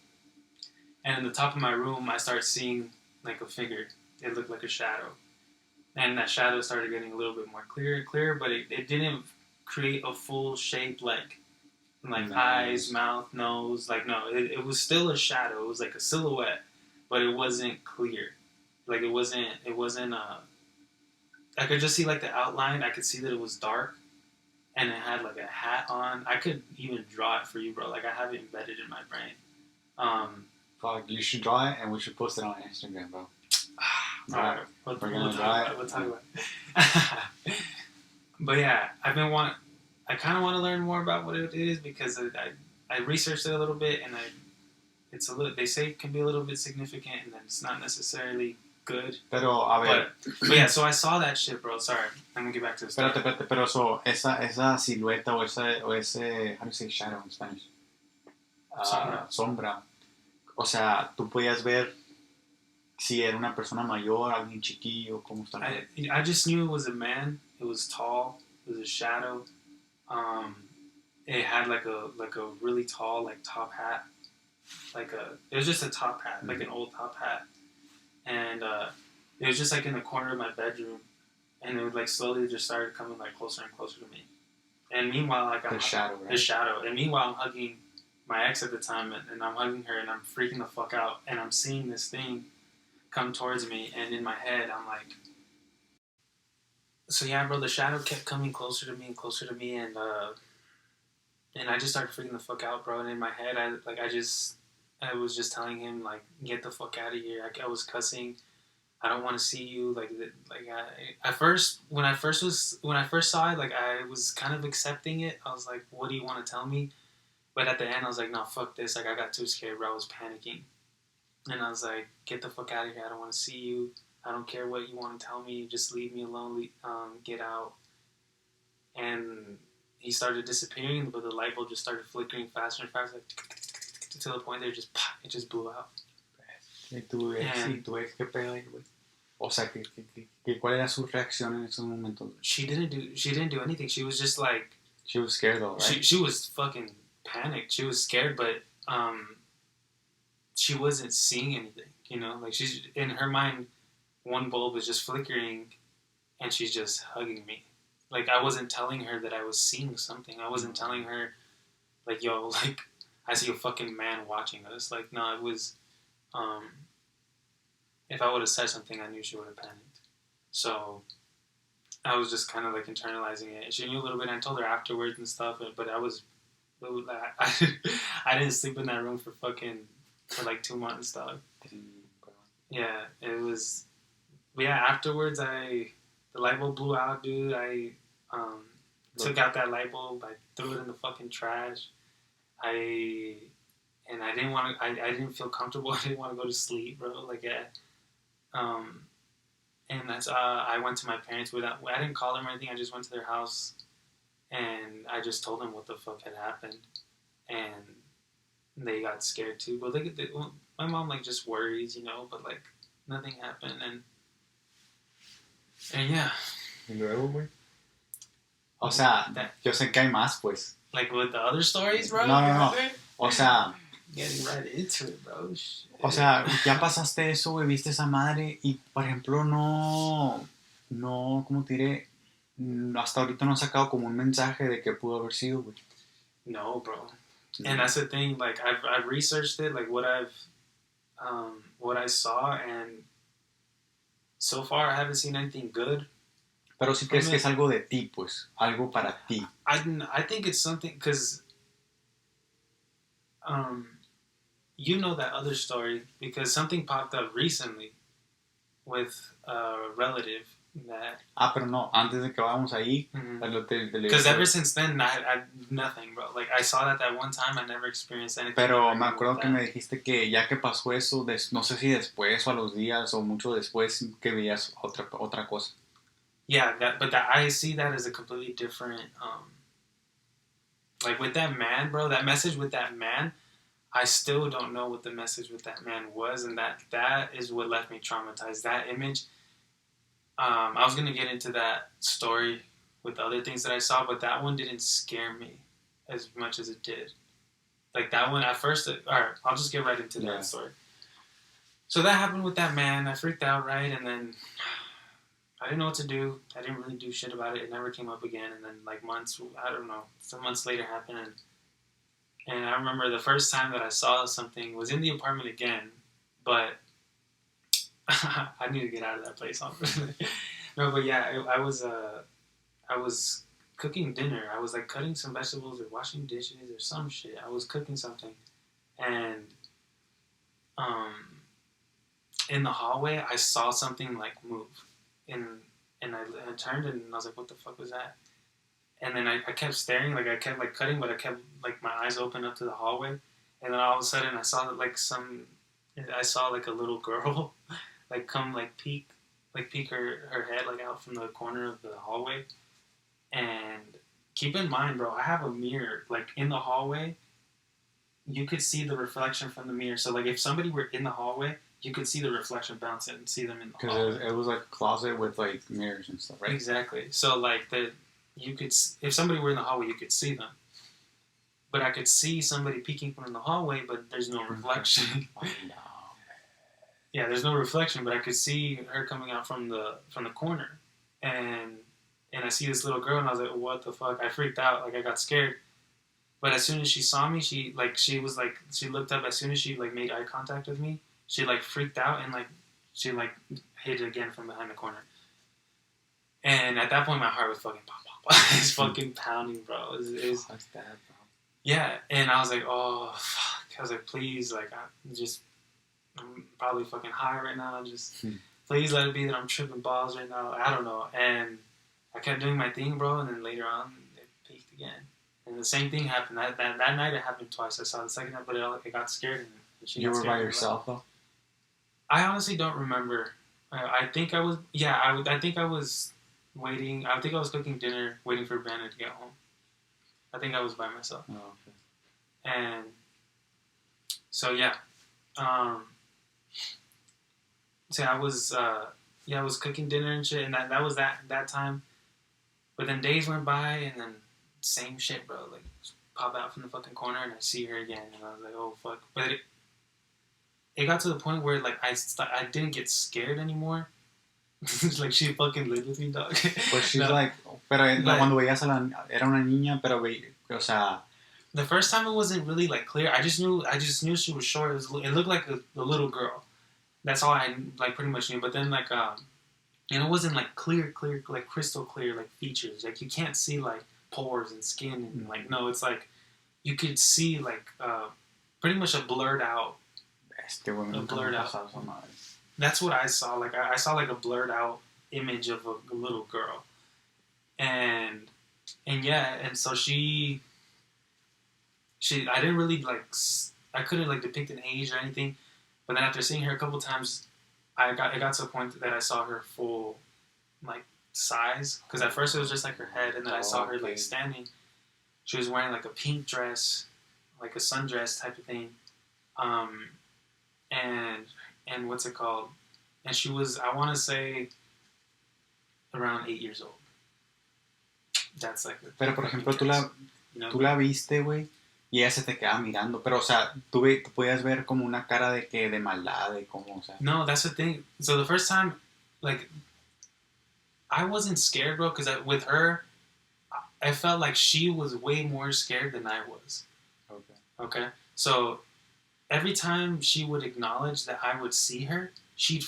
[SPEAKER 2] And in the top of my room, I started seeing like a figure. It looked like a shadow, and that shadow started getting a little bit more clear and clear, but it didn't create a full shape like eyes, mouth, nose. Like no, it was still a shadow. It was like a silhouette, but it wasn't clear. Like it wasn't. I could just see like the outline. I could see that it was dark, and it had like a hat on. I could even draw it for you, bro. Like I have it embedded in my brain.
[SPEAKER 1] Fuck, you should draw it, and we should post it on Instagram, bro.
[SPEAKER 2] Alright, we'll talk about it. But yeah, I kind of want to learn more about what it is because I researched it a little bit, and it's a little. They say it can be a little bit significant, and then it's not necessarily good.
[SPEAKER 1] Pero a ver.
[SPEAKER 2] But yeah, so I saw that shit, bro. Sorry, I'm gonna get back to this.
[SPEAKER 1] Espérate, pero so esa silueta o ese how do you say shadow in Spanish? Sombra. O sea, tú podías ver si era una persona mayor, alguien chiquillo, cómo está.
[SPEAKER 2] I just knew it was a man. It was tall. It was a shadow. It had like a really tall like top hat. It was just a top hat, like an old top hat, and it was just like in the corner of my bedroom, and it would like slowly just started coming like closer and closer to me. And meanwhile, like
[SPEAKER 1] the shadow, right?
[SPEAKER 2] The shadow, and meanwhile I'm hugging my ex at the time, and I'm hugging her, and I'm freaking the fuck out, and I'm seeing this thing come towards me, and in my head, I'm like, so yeah, bro, the shadow kept coming closer to me and closer to me, and I just started freaking the fuck out, bro, and in my head, I was just telling him, like, get the fuck out of here. I was cussing. I don't want to see you. When I first saw it, like, I was kind of accepting it. I was like, what do you want to tell me? But at the end, I was like, no, fuck this. Like, I got too scared, bro. I was panicking. And I was like, get the fuck out of here. I don't want to see you. I don't care what you want to tell me. Just leave me alone. Get out. And he started disappearing, but the light bulb just started flickering faster and faster, like, to the point that it just blew out.
[SPEAKER 1] ¿Y tu ex qué pedo ahí, güey? O sea, ¿cuál era su reacción en esos momentos?
[SPEAKER 2] She didn't do anything. She was just like...
[SPEAKER 1] She was scared though, right?
[SPEAKER 2] She was fucking panicked. She was scared, but she wasn't seeing anything, you know? Like, she's... In her mind, one bulb was just flickering, and she's just hugging me. Like, I wasn't telling her that I was seeing something. I wasn't telling her, like, yo, like, I see a fucking man watching us. Like, no, it was... if I would have said something, I knew she would have panicked. So I was just kind of like internalizing it. She knew a little bit. I told her afterwards and stuff, but I didn't sleep in that room for like 2 months, dog. Yeah, it was. But yeah, afterwards, the light bulb blew out, dude. I took out that light bulb. I threw it in the fucking trash. I didn't want to. I didn't feel comfortable. I didn't want to go to sleep, bro. Like, yeah. And that's I went to my parents without. I didn't call them or anything. I just went to their house, and I just told them what the fuck had happened, and they got scared too. But my mom like just worries, you know. But like nothing happened, and yeah.
[SPEAKER 1] ¿Y luego, güey? O sea, yo sé que hay más, pues.
[SPEAKER 2] Like with the other stories, bro.
[SPEAKER 1] No. O sea.
[SPEAKER 2] Getting right into it, bro. Shit.
[SPEAKER 1] O sea, ya pasaste eso, güey, viste esa madre y, por ejemplo, no, ¿cómo te diré? Hasta ahorita no han sacado como un mensaje de qué pudo haber sido, güey.
[SPEAKER 2] No, bro. And that's the thing, like, I've researched it, like, what I saw, and so far I haven't seen anything good.
[SPEAKER 1] Pero si crees que es algo de ti, pues, algo para ti.
[SPEAKER 2] I think it's something, because, you know that other story because something popped up recently with a relative that...
[SPEAKER 1] pero no, antes de que vayamos ahí...
[SPEAKER 2] Because ever since then, I nothing, bro. Like, I saw that one time, I never experienced anything.
[SPEAKER 1] Pero me acuerdo que me dijiste que ya que pasó eso, no sé si después o a los días o mucho después, que veías otra cosa.
[SPEAKER 2] Yeah, but I see that as a completely different... like with that man, bro, that message with that man, I still don't know what the message with that man was, and that is what left me traumatized. That image. I was gonna get into that story with other things that I saw, but that one didn't scare me as much as it did. Like that one at first. All right, I'll just get right into that story. So that happened with that man. I freaked out, right, and then I didn't know what to do. I didn't really do shit about it. It never came up again. And then like months, I don't know, some months later happened, and I remember the first time that I saw something was in the apartment again, but I need to get out of that place. No, but yeah, I was cooking dinner. I was like cutting some vegetables or washing dishes or some shit. I was cooking something, and in the hallway I saw something like move, and I turned and I was like, what the fuck was that? And then I kept staring, like I kept like cutting, but I kept like my eyes open up to the hallway, and then all of a sudden I saw that like I saw like a little girl like come like peek her head like out from the corner of the hallway. And keep in mind, bro, I have a mirror like in the hallway. You could see the reflection from the mirror. So like if somebody were in the hallway, you could see the reflection bounce and see them in the hallway.
[SPEAKER 1] Because it was like a closet with like mirrors and stuff, right?
[SPEAKER 2] Exactly. So like you could, if somebody were in the hallway, you could see them. But I could see somebody peeking from the hallway, but there's no reflection.
[SPEAKER 1] Oh, no.
[SPEAKER 2] Yeah, there's no reflection, but I could see her coming out from the corner, and I see this little girl, and I was like, "What the fuck?" I freaked out, like I got scared. But as soon as she saw me, she looked up. As soon as she like made eye contact with me, she like freaked out and like she like hid again from behind the corner. And at that point, my heart was fucking pop. It's fucking pounding, bro. It's
[SPEAKER 1] What's that, bro?
[SPEAKER 2] Yeah, and I was like, oh fuck. I was like, please, like I'm probably fucking high right now. Just please let it be that I'm tripping balls right now. I don't know. And I kept doing my thing, bro. And then later on, it peaked again. And the same thing happened. That night, it happened twice. I saw the second time, but it got scared. And she
[SPEAKER 1] you
[SPEAKER 2] got
[SPEAKER 1] were
[SPEAKER 2] scared
[SPEAKER 1] by yourself, though?
[SPEAKER 2] I honestly don't remember. I think I was. Yeah, I think I was waiting. I think I was cooking dinner, waiting for Brandon to get home. I think I was by myself.
[SPEAKER 1] Oh, okay.
[SPEAKER 2] And so yeah. So I was cooking dinner and shit, and that was that time. But then days went by, and then same shit, bro. Like pop out from the fucking corner, and I see her again, and I was like, oh fuck. But it got to the point where like I didn't get scared anymore. Like she fucking lived with me, dog.
[SPEAKER 1] Pues she's like, pero cuando veías era una niña, pero o sea.
[SPEAKER 2] The first time it wasn't really like clear. I just knew she was short. It looked like a little girl. That's all I like pretty much knew. But then like it wasn't like clear, like crystal clear, like features. Like you can't see like pores and skin and like no, it's like you could see like pretty much a blurred out. That's what I saw. Like I saw like a blurred out image of a little girl, and yeah, and so she I didn't really like, I couldn't like depict an age or anything, but then after seeing her a couple times, it got to a point that I saw her full like size, because at first it was just like her head, and then I saw her like standing. She was wearing like a pink dress, like a sundress type of thing, and what's it called? And she was, I want to say, around 8 years old. That's like.
[SPEAKER 1] Pero por ejemplo, tú la viste, güey, y ella se te quedaba mirando, pero o sea, tú podías ver como una cara de maldad, de como, o sea.
[SPEAKER 2] No, that's the thing. So the first time, like, I wasn't scared, bro, because with her, I felt like she was way more scared than I was. Okay. So every time she would acknowledge that I would see her, she'd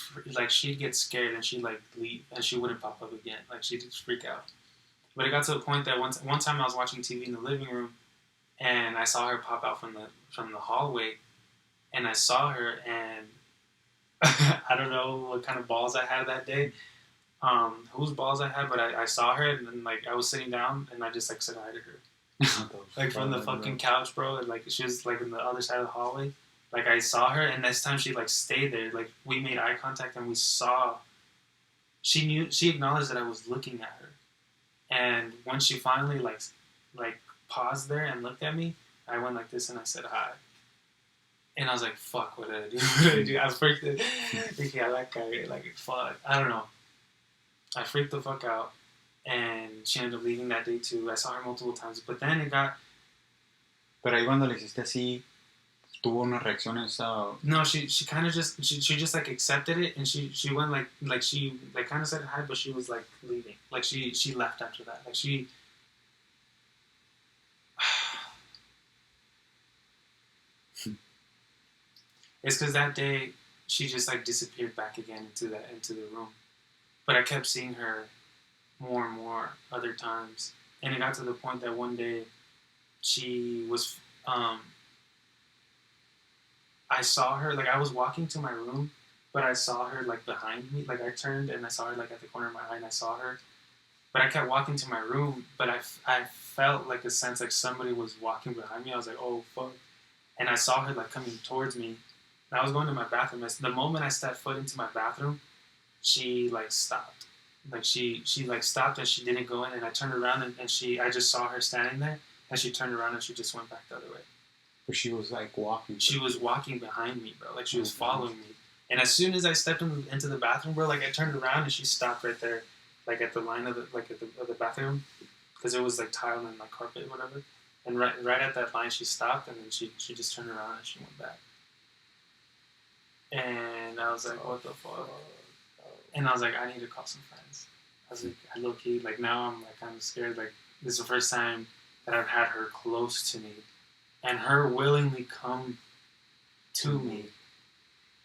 [SPEAKER 2] get scared and she'd like leave and she wouldn't pop up again. Like she'd just freak out. But it got to a point that one time I was watching TV in the living room, and I saw her pop out from the hallway, and I saw her, and I don't know what kind of balls I had that day, whose balls I had, but I saw her, and then like I was sitting down, and I just like said hi to her, like from the fucking couch, bro. And like she was like on the other side of the hallway. Like I saw her, and this time she like stayed there. Like we made eye contact, and we saw. She acknowledged that I was looking at her, and when she finally like paused there and looked at me. I went like this and I said hi. And I was like, fuck, what did I do? What did I do? I freaked it. Like, fuck. I don't know. I freaked the fuck out. And she ended up leaving that day too. I saw her multiple times. But then it got...
[SPEAKER 1] Pero ahí cuando le hiciste así, tuvo una reacción esa...
[SPEAKER 2] No, she kind of just... She just like accepted it. And she went like she like kind of said hi, but she was like leaving. Like she left after that. Like she... It's because that day she just like disappeared back again into the room, but I kept seeing her more and more other times, and it got to the point that one day she was I saw her, like I was walking to my room, but I saw her like behind me, like I turned and I saw her like at the corner of my eye and I saw her, but I kept walking to my room, but I felt like a sense like somebody was walking behind me. I was like, oh fuck, and I saw her like coming towards me. I was going to my bathroom. The moment I stepped foot into my bathroom, she like stopped. Like she like stopped and she didn't go in. And I turned around and I just saw her standing there. And she turned around and she just went back the other way.
[SPEAKER 1] But she was like walking.
[SPEAKER 2] She was walking behind me, bro. Like she was following me. And as soon as I stepped into the bathroom, bro, like I turned around and she stopped right there, like at the line of the bathroom, because it was like tile and like carpet, whatever. And right at that line, she stopped and then she just turned around and she went back. And I was like, what the fuck? And I was like, I need to call some friends. I was like, I low-key, like now I'm like kind of scared. Like this is the first time that I've had her close to me. And her willingly come to me.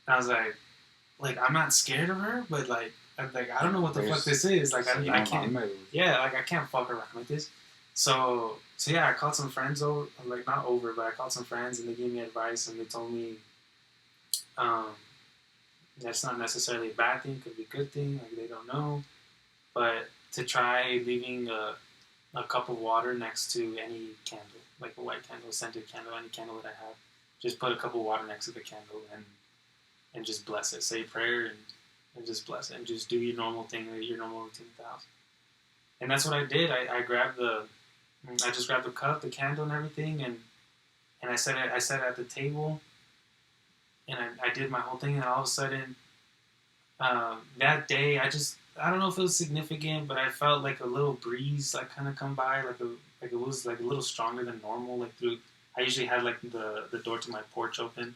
[SPEAKER 2] And I was like I'm not scared of her, but like I don't know what the fuck this is. Like I can't, yeah, like I can't fuck around with this. So yeah, I called some friends over, like not over, but I called some friends and they gave me advice and they told me, that's not necessarily a bad thing, could be a good thing, like they don't know, but to try leaving a cup of water next to any candle, like a white candle, scented candle, any candle that I have, just put a cup of water next to the candle and just bless it, say a prayer and just bless it, and just do your normal thing, your normal routine at the house. And that's what I did. I just grabbed the cup, the candle and everything, and I sat at the table. And I did my whole thing, and all of a sudden, that day, I don't know if it was significant, but I felt like a little breeze, like, kind of come by, like it was, like, a little stronger than normal, like, I usually had, like, the door to my porch open,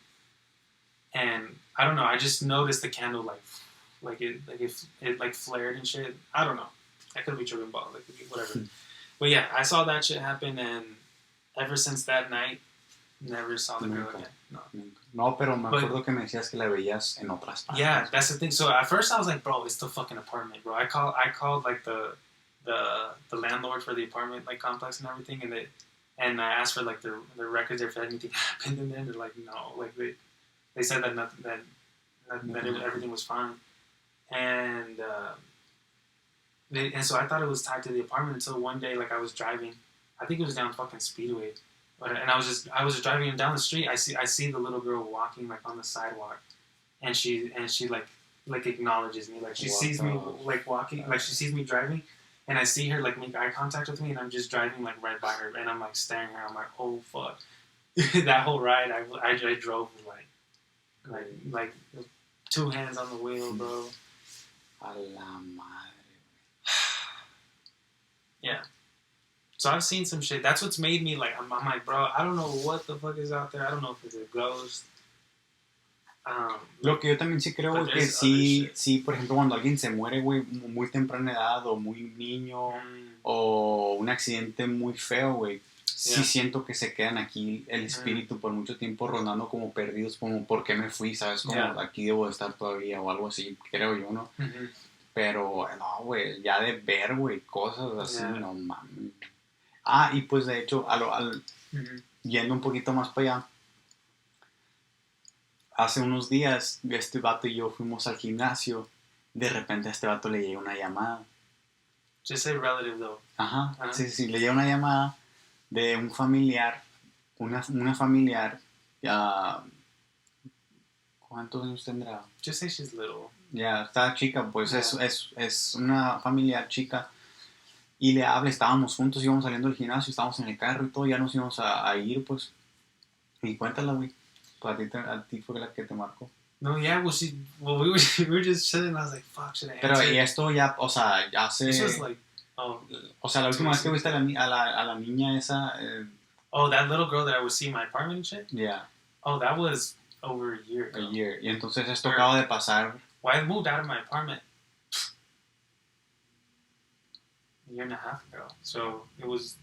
[SPEAKER 2] and, I don't know, I just noticed the candle, like it flared and shit. I don't know. I could be tripping ball, like, whatever. But, yeah, I saw that shit happen, and ever since that night, never saw the girl again.
[SPEAKER 1] No, pero me acuerdo que me decías que la veías en otras partes.
[SPEAKER 2] Yeah, that's the thing. So at first I was like, bro, it's the fucking apartment, bro. I called like the landlord for the apartment like complex and everything, and I asked for like the records if anything happened, and then they're like, no, like they said that nothing, everything was fine, and so I thought it was tied to the apartment until one day, like I was driving, I think it was down fucking Speedway. And I was just driving down the street. I see the little girl walking like on the sidewalk, and she like acknowledges me, like she sees me like walking, like she sees me driving, and I see her like make eye contact with me, and I'm just driving like right by her, and I'm like staring at her. I'm like, oh fuck. That whole ride I drove like 2 hands on the wheel, bro.
[SPEAKER 1] A la madre.
[SPEAKER 2] Yeah. So I've seen some shit. That's what's made me like, I'm like, bro, I don't know what the fuck is out there. I don't know if it's a ghost.
[SPEAKER 1] Lo que yo también sí creo es que sí, por ejemplo, cuando alguien se muere, güey, muy temprana edad o muy niño o un accidente muy feo, güey, sí siento que se quedan aquí el espíritu por mucho tiempo rondando como perdidos, como ¿por qué me fui? ¿Sabes? Como aquí debo de estar todavía o algo así, creo yo, ¿no? Pero, no, güey, ya de ver, güey, cosas así, no mames. Y pues de hecho, yendo un poquito más para allá, hace unos días, este vato y yo fuimos al gimnasio. De repente a este vato le llega una llamada.
[SPEAKER 2] Just say relative, though.
[SPEAKER 1] Ajá, sí, le llega una llamada de un familiar, una familiar, ¿cuántos años tendrá?
[SPEAKER 2] Just say she's little.
[SPEAKER 1] Ya, está chica, pues es una familiar chica. Y le habla, estábamos juntos, íbamos saliendo del gimnasio, estábamos en el carro y todo, ya nos íbamos a ir, pues. Y cuéntala, güey. Pues a ti fue la que te marcó.
[SPEAKER 2] No, yeah, we were just chilling. I was like, fuck, should I
[SPEAKER 1] Pero
[SPEAKER 2] answer?
[SPEAKER 1] y esto ya, o sea, ya se...
[SPEAKER 2] This was like,
[SPEAKER 1] o sea, la última vez que viste a la niña esa...
[SPEAKER 2] that little girl that I would see in my apartment and shit?
[SPEAKER 1] Yeah.
[SPEAKER 2] Oh, that was over a year ago.
[SPEAKER 1] A year. Y entonces esto acaba de pasar...
[SPEAKER 2] Well, I moved out of my apartment a year and a half ago. So, it was...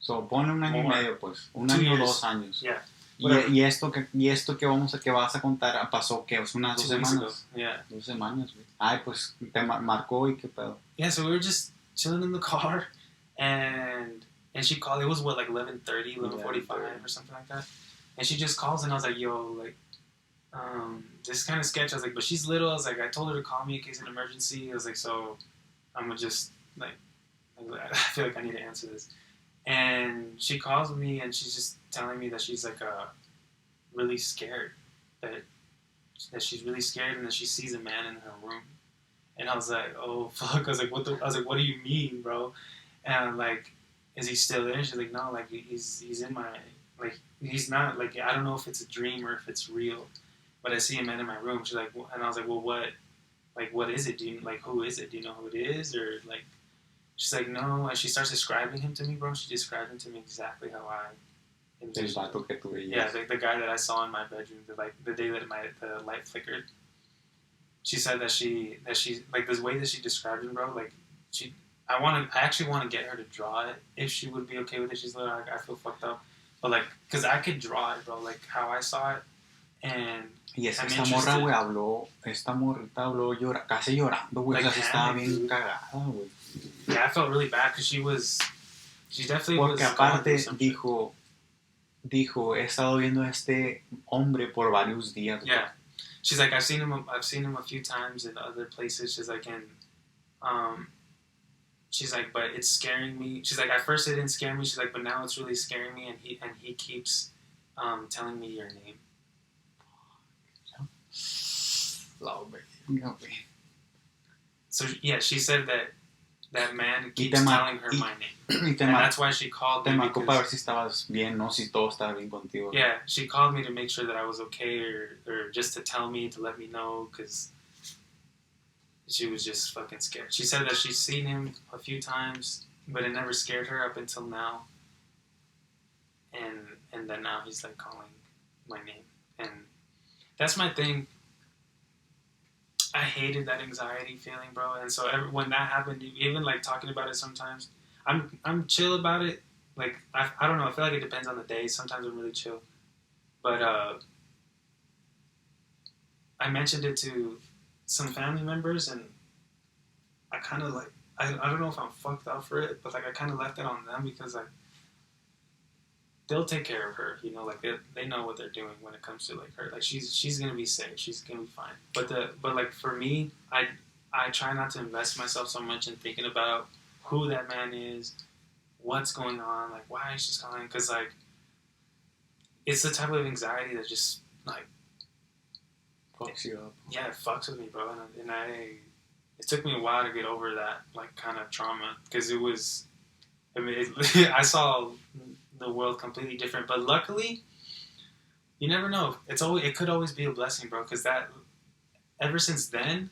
[SPEAKER 1] So, pone un año y medio, pues. Un año o 2 años.
[SPEAKER 2] Yeah.
[SPEAKER 1] Y esto que vas a contar pasó, ¿qué? Unas 2 semanas.
[SPEAKER 2] Yeah.
[SPEAKER 1] 2 semanas, güey. Ay, pues te marcó y qué pedo.
[SPEAKER 2] Yeah, so we were just chilling in the car, and she called. It was what, like 11:30, 11:45 or something like that. And she just calls, and I was like, yo, like, this is kind of sketch. I was like, but she's little. I was like, I told her to call me in case of an emergency. I was like, so I'm gonna just like, I feel like I need to answer this. And she calls me, and she's just telling me that she's like really scared, that she's really scared, and that she sees a man in her room. And I was like, oh fuck! I was like, what do you mean, bro? And I'm like, is he still there? She's like, no, like he's in my, like he's not, like I don't know if it's a dream or if it's real, but I see a man in my room. She's like, and I was like, well, what is it? Who is it? Do you know who it is? Or like. She's like, no, and she starts describing him to me, bro. She described him to me exactly how I envisioned. El vato que tú veías. Yeah, the guy that I saw in my bedroom, the day that the light flickered. She said that she like this way that she described him, bro. Like I actually want to get her to draw it if she would be okay with it. She's like, I feel fucked up, but like, cause I could draw it, bro. Like how I saw it, and.
[SPEAKER 1] Y esta morra, güey, esta morrita habló casi llorando, güey. Like, o sea, estaba bien cagada, güey.
[SPEAKER 2] Yeah, I felt really bad because she definitely
[SPEAKER 1] Porque
[SPEAKER 2] was.
[SPEAKER 1] Aparte dijo, he estado viendo a este hombre por varios días.
[SPEAKER 2] Yeah, güey. She's like, I've seen him a few times in other places. She's like, she's like, but it's scaring me. She's like, at first it didn't scare me. She's like, but now it's really scaring me, and he keeps telling me your name. So yeah, she said that man keeps telling her my name, and that's why she called me.
[SPEAKER 1] Te marcó para ver si estabas bien, no si todo estaba bien contigo.
[SPEAKER 2] Yeah, she called me to make sure that I was okay, or just to tell me, to let me know, because she was just fucking scared. She said that she's seen him a few times, but it never scared her up until now. And then now he's like calling my name, and that's my thing. I hated that anxiety feeling, bro. And so when that happened, even like talking about it sometimes, I'm chill about it. Like I don't know. I feel like it depends on the day. Sometimes I'm really chill, but I mentioned it to some family members, and I kind of like I don't know if I'm fucked up for it, but like I kind of left it on them because like they'll take care of her, you know, like they know what they're doing when it comes to like her. Like she's gonna be safe, she's gonna be fine. But like for me, I try not to invest myself so much in thinking about who that man is, what's going on, like why she's calling, because like it's the type of anxiety that just like
[SPEAKER 1] fucks you up.
[SPEAKER 2] Yeah, it fucks with me, bro. And it took me a while to get over that like kind of trauma, because it was, I mean, I saw the world completely different, but luckily, you never know. It could always be a blessing, bro. Because that, ever since then,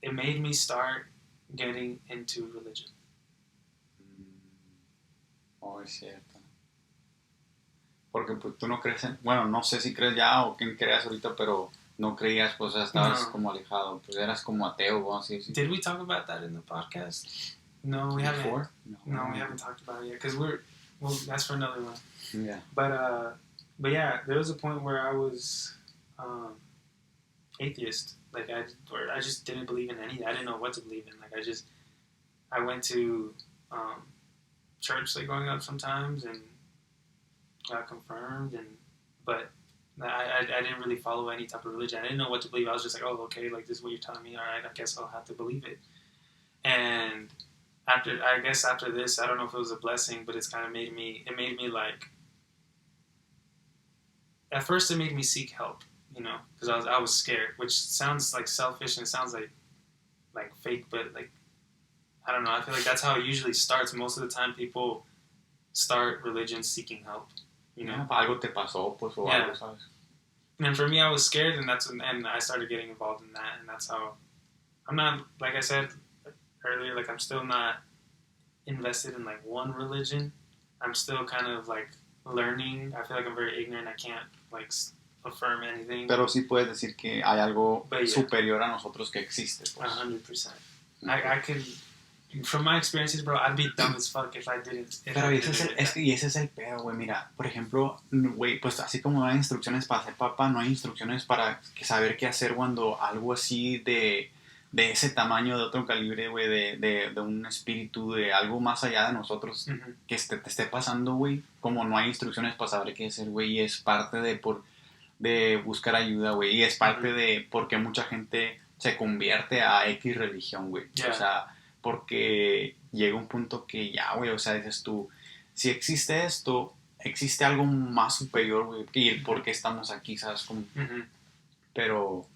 [SPEAKER 2] it made me start getting into religion.
[SPEAKER 1] Oh, es cierto. Porque pues tú no crees bueno, no sé si crees ya o quién creas ahorita, pero no creías, pues estabas como alejado, pues eras como ateo, vamos a decir.
[SPEAKER 2] Did we talk about that in the podcast? No, we haven't.
[SPEAKER 1] Before?
[SPEAKER 2] No, we haven't talked about it yet, because that's for another one.
[SPEAKER 1] Yeah.
[SPEAKER 2] But yeah, there was a point where I was atheist. Like I just didn't believe in anything. I didn't know what to believe in. Like I went to church like growing up sometimes and got confirmed, but I didn't really follow any type of religion. I didn't know what to believe. I was just like, oh, okay, like this is what you're telling me. All right, I guess I'll have to believe it. And after this, I don't know if it was a blessing, but it's kind of made me like, at first it made me seek help, you know, because I was scared, which sounds like selfish and sounds like fake, but like I don't know. I feel like that's how it usually starts. Most of the time, people start religion seeking help. You know,
[SPEAKER 1] algo te pasó, pues, o algo, ¿sabes?
[SPEAKER 2] And for me, I was scared, and and I started getting involved in that, and that's how. I'm not, like I said earlier, like I'm still not invested in like one religion. I'm still kind of like learning. I feel like I'm very ignorant. I can't like affirm anything.
[SPEAKER 1] Pero sí puedes decir que hay algo superior a nosotros que existe, pues.
[SPEAKER 2] 100%. I could. From my experiences, bro, I'd be dumb as fuck if I didn't.
[SPEAKER 1] Pero ese es el pedo, güey. Mira, por ejemplo, güey, pues así como hay instrucciones para ser papá, no hay instrucciones para saber qué hacer cuando algo así de ese tamaño, de otro calibre, güey, de un espíritu, de algo más allá de nosotros, que te esté pasando, güey. Como no hay instrucciones para saber qué hacer, güey, y es parte de buscar ayuda, güey, y es parte de por qué mucha gente se convierte a X religión, güey. O sea, porque llega un punto que ya, güey, o sea, dices tú, si existe esto, existe algo más superior, güey, y el por qué estamos aquí, ¿sabes? Como, pero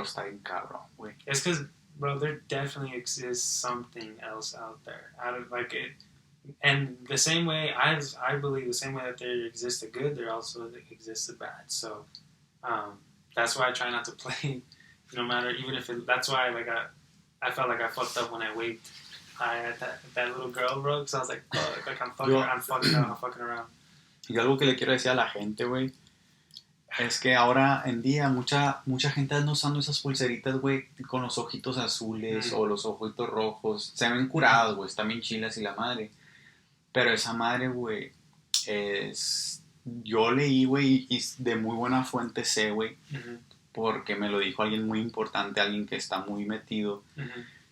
[SPEAKER 1] está bien cabrón, güey.
[SPEAKER 2] It's because, bro, there definitely exists something else out there. I don't like it. And the same way, I believe the same way that there exists the good, there also exists the bad. So that's why I try not to play, no matter, even if it, that's why, like, I felt like I fucked up when I waved at that little girl, bro, because I was like, fuck, like I'm fucking around.
[SPEAKER 1] Y algo que le quiero decir a la gente, güey, es que ahora en día mucha gente anda usando esas pulseritas, güey, con los ojitos azules o los ojitos rojos. Se ven curados, güey, están bien chilas y la madre. Pero esa madre, güey, es... Yo leí, güey, y de muy buena fuente sé, güey, porque me lo dijo alguien muy importante, alguien que está muy metido,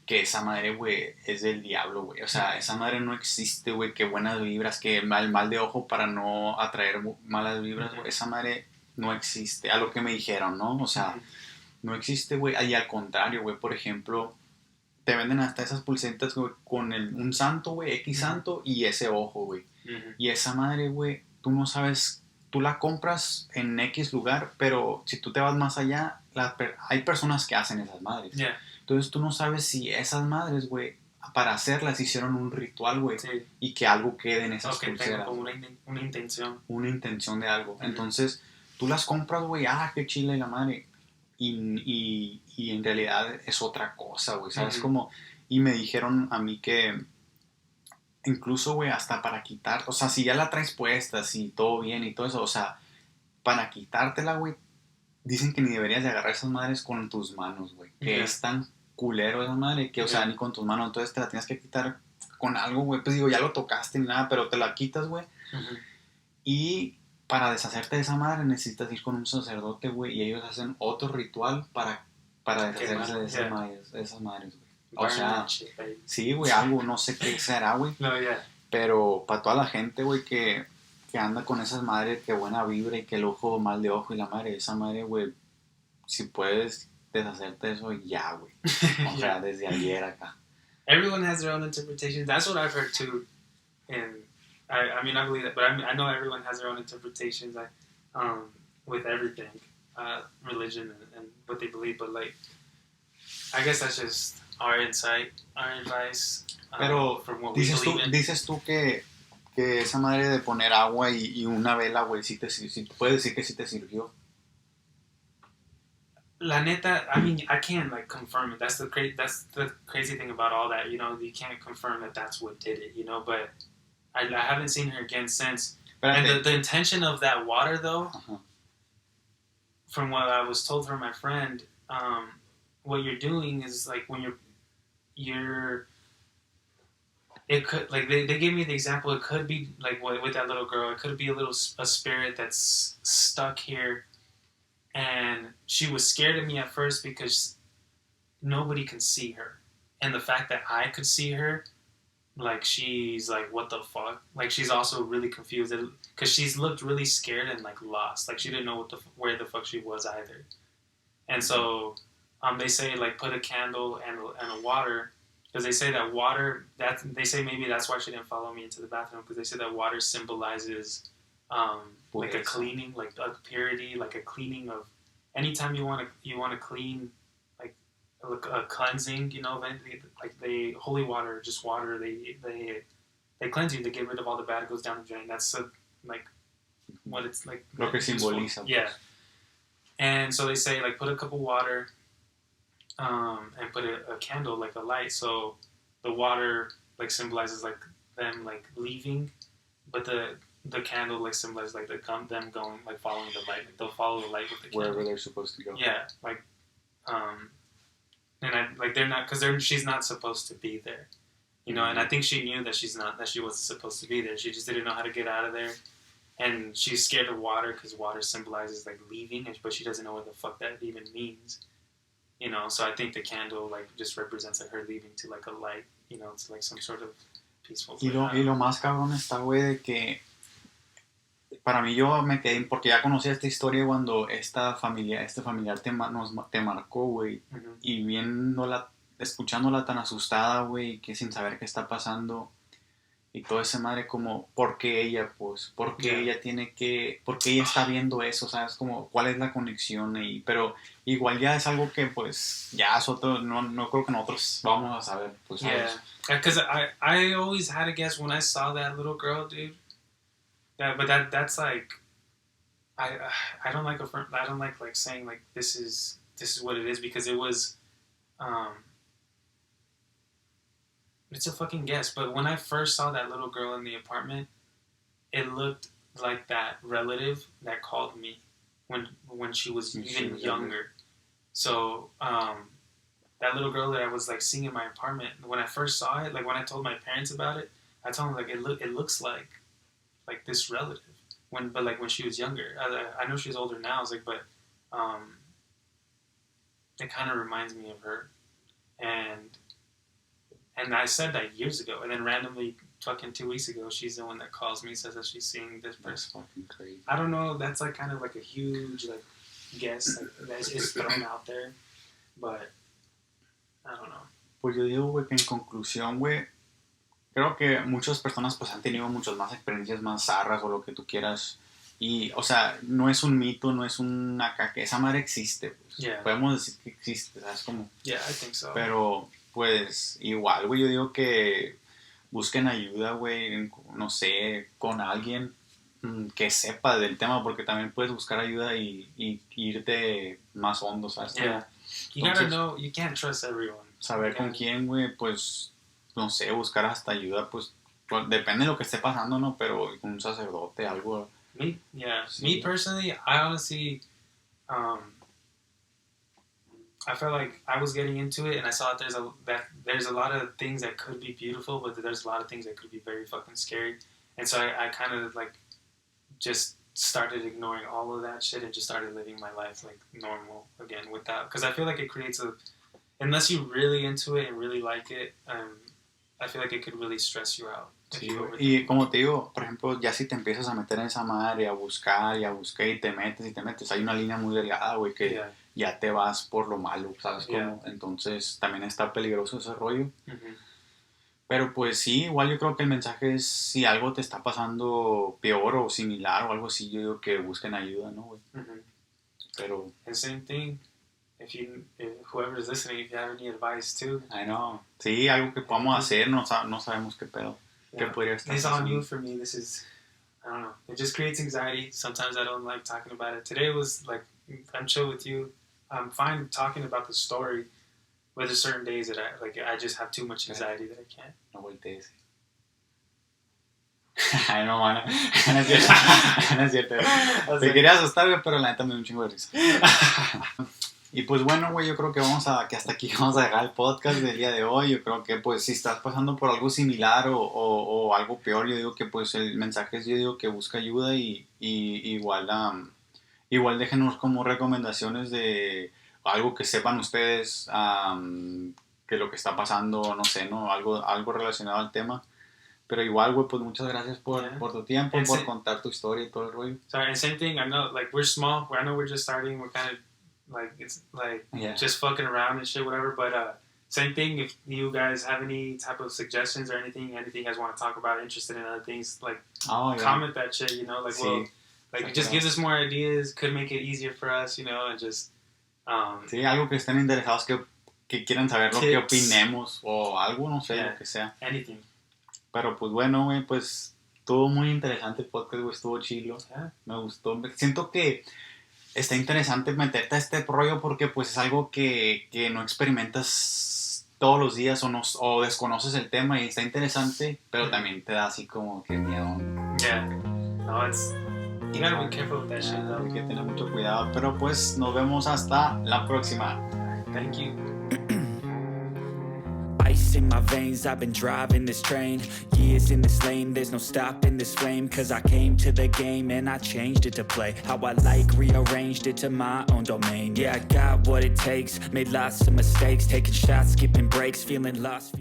[SPEAKER 1] que esa madre, güey, es del diablo, güey. O sea, esa madre no existe, güey, que buenas vibras, que mal de ojo para no atraer malas vibras, güey. Esa madre no existe, a lo que me dijeron, ¿no? O sea, no existe, güey. Y al contrario, güey, por ejemplo, te venden hasta esas pulseritas, güey, con un santo, güey, X santo y ese ojo, güey. Y esa madre, güey, tú no sabes, tú la compras en X lugar, pero si tú te vas más allá, hay personas que hacen esas madres. Entonces tú no sabes si esas madres, güey, para hacerlas hicieron un ritual, güey, y que algo quede en esas pulseras.
[SPEAKER 2] Como una intención.
[SPEAKER 1] Una intención de algo. Entonces, tú las compras, güey, qué chila y la madre. Y en realidad es otra cosa, güey, ¿sabes? Como, y me dijeron a mí que incluso, güey, hasta para quitar, o sea, si ya la traes puesta, si todo bien y todo eso, o sea, para quitártela, güey, dicen que ni deberías de agarrar esas madres con tus manos, güey, que es tan culero esa madre que, o sea, ni con tus manos, entonces te la tienes que quitar con algo, güey, pues digo, ya lo tocaste ni nada, pero te la quitas, güey, y para deshacerte de esa madre necesitas ir con un sacerdote, güey, y ellos hacen otro ritual para deshacerse de esas madres, güey. O sea, sí, güey, algo, no sé qué será, güey. Pero para toda la gente, güey, que anda con esas madres, que buena vibra y que el ojo mal de ojo y la madre, esa madre, güey, si puedes deshacerte de eso, ya, güey. O sea, desde ayer acá.
[SPEAKER 2] Everyone has their own interpretation. That's what I've heard too. And I mean, I believe that, but I know everyone has their own interpretations with everything, religion and what they believe. But like, I guess that's just our insight, our advice.
[SPEAKER 1] Pero
[SPEAKER 2] from what
[SPEAKER 1] dices tú que esa madre de poner agua y una vela, güey, si puedes decir que sí te sirvió.
[SPEAKER 2] La neta, I mean, I can't like confirm it. That's the crazy thing about all that. You know, you can't confirm that that's what did it. You know, but I haven't seen her again since. And the intention of that water, though, from what I was told from my friend, what you're doing is like when it could, like, they gave me the example, it could be like with that little girl, it could be a spirit that's stuck here, and she was scared of me at first because nobody can see her, and the fact that I could see her, like, she's like, what the fuck? Like, she's also really confused because she's looked really scared and like lost, like she didn't know where the fuck she was either. And so they say, like, put a candle and a water, because they say that water, they say maybe that's why she didn't follow me into the bathroom, because they say that water symbolizes like a cleaning, like a purity, like a cleaning of, anytime you want to clean like a cleansing, you know, like they holy water, just water. They cleanse you. They get rid of all the bad. It goes down the drain. That's like what it's like.
[SPEAKER 1] Lo que simboliza.
[SPEAKER 2] Yeah. And so they say like put a cup of water, and put a candle, like a light. So the water like symbolizes like them like leaving, but the candle like symbolizes like them going, like following the light. Like they'll follow the light with the candle.
[SPEAKER 1] Wherever they're supposed to go.
[SPEAKER 2] Yeah, like and I like they're not, because she's not supposed to be there, you know. And I think she knew that she wasn't supposed to be there. She just didn't know how to get out of there, and she's scared of water because water symbolizes like leaving, but she doesn't know what the fuck that even means, you know. So I think the candle like just represents like her leaving to like a light, you know, to like some sort of peaceful.
[SPEAKER 1] Y lo más cabrón está, güey, de que para mí yo me quedé, porque ya conocía esta historia cuando este familiar te marcó, güey,
[SPEAKER 2] Uh-huh.
[SPEAKER 1] y escuchándola tan asustada, güey, que sin saber qué está pasando, y toda esa madre como, ¿por qué ella, pues? ¿Por qué ella por qué ella está viendo eso? ¿Sabes? Como, ¿cuál es la conexión ahí? Pero igual ya es algo que, pues, ya es otro, no creo que nosotros vamos a saber, pues, ¿sabes?
[SPEAKER 2] Yeah, because I always had to guess when I saw that little girl, dude. Yeah, but that's like, I don't like I don't like saying like this is what it is, because it was, it's a fucking guess. But when I first saw that little girl in the apartment, it looked like that relative that called me when she was even younger. So that little girl that I was like seeing in my apartment, when I first saw it, like when I told my parents about it, I told them like it looks like this relative, but when she was younger. I know she's older now. I was like, but it kind of reminds me of her, and I said that years ago, and then randomly fucking 2 weeks ago, she's the one that calls me, says that she's seeing this person.
[SPEAKER 1] That's fucking crazy.
[SPEAKER 2] I don't know. That's like kind of like a huge like guess that is thrown out there, but I don't know.
[SPEAKER 1] Pues yo digo, güey, que en conclusión, güey, creo que muchas personas pues han tenido muchas más experiencias más zarras o lo que tú quieras. Y, o sea, no es un mito, no es que esa madre existe. Pues.
[SPEAKER 2] Yeah.
[SPEAKER 1] Podemos decir que existe, ¿sabes? Como,
[SPEAKER 2] Yeah, I think so.
[SPEAKER 1] pero, pues, igual, güey, yo digo que busquen ayuda, güey, no sé, con alguien que sepa del tema, porque también puedes buscar ayuda y irte más hondo, ¿sabes?
[SPEAKER 2] Yeah. You gotta know, you can't trust everyone.
[SPEAKER 1] Saber con quién, güey, pues, no sé, buscar hasta ayuda, pues depende de lo que esté pasando, ¿no? Pero un sacerdote, algo.
[SPEAKER 2] Me
[SPEAKER 1] Sí.
[SPEAKER 2] personally, I honestly, I felt like I was getting into it, and I saw that there's a lot of things that could be beautiful, but there's a lot of things that could be very fucking scary. And so I kind of like just started ignoring all of that shit and just started living my life like normal again without, because I feel like it creates unless you're really into it and really like it, I feel like it could really stress you out.
[SPEAKER 1] Sí, y como te digo, por ejemplo, ya si te empiezas a meter en esa madre, a buscar y te metes, hay una línea muy delgada, güey, que ya te vas por lo malo, ¿sabes cómo? Entonces también está peligroso ese rollo.
[SPEAKER 2] Mm-hmm.
[SPEAKER 1] Pero pues sí, igual yo creo que el mensaje es, si algo te está pasando peor o similar o algo así, yo digo que busquen ayuda, ¿no, güey?
[SPEAKER 2] Mm-hmm.
[SPEAKER 1] Pero...
[SPEAKER 2] And same thing, if whoever is listening, if you have any advice too.
[SPEAKER 1] I know. Sí, algo que podamos hacer, no sabemos qué pedo.
[SPEAKER 2] Yeah.
[SPEAKER 1] ¿Qué podría estar
[SPEAKER 2] It's all
[SPEAKER 1] pasando?
[SPEAKER 2] new for me. This is, I don't know. It just creates anxiety. Sometimes I don't like talking about it. Today was like, I'm chill with you. I'm fine talking about the story, but there's certain days that I just have too much anxiety that I can't.
[SPEAKER 1] No voltees. Ay, no, mano. No es cierto. No es cierto. Te quería asustar, güey, pero la neta me dio un chingo de risa. Y pues bueno, güey, yo creo que hasta aquí vamos a dejar el podcast del día de hoy. Yo creo que pues si estás pasando por algo similar o algo peor, yo digo que pues el mensaje es, yo digo que busca ayuda y igual déjenos como recomendaciones de algo que sepan ustedes, que lo que está pasando, no sé, ¿no? Algo relacionado al tema. Pero igual, güey, pues muchas gracias por tu tiempo, por contar tu historia y todo el rollo.
[SPEAKER 2] Sorry, and same thing, I know, like, we're small. I know we're just starting. We're kind of, like, it's, like, just fucking around and shit, whatever. But same thing, if you guys have any type of suggestions or anything you guys want to talk about, interested in other things, like, comment that shit, you know? Like, well, like, it just gives us more ideas, could make it easier for us, you know, and just...
[SPEAKER 1] sí, algo que estén interesados, que que quieran saber lo que opinemos o algo, no sé, lo que sea.
[SPEAKER 2] Anything.
[SPEAKER 1] Pero pues bueno, güey, pues estuvo muy interesante el podcast, güey, estuvo chilo. Me gustó. Siento que está interesante meterte a este rollo porque pues es algo que no experimentas todos los días o desconoces el tema y está interesante, pero también te da así como que miedo.
[SPEAKER 2] Yeah. No, you gotta be careful with that shit, though.
[SPEAKER 1] Hay que tener mucho cuidado, pero pues nos vemos hasta la próxima.
[SPEAKER 2] Thank you.
[SPEAKER 3] Ice in my veins, I've been driving this train. Years in this lane, there's no stopping this flame. Cause I came to the game and I changed it to play how I like, rearranged it to my own domain. Yeah, I got what it takes, made lots of mistakes, taking shots, skipping breaks, feeling lost.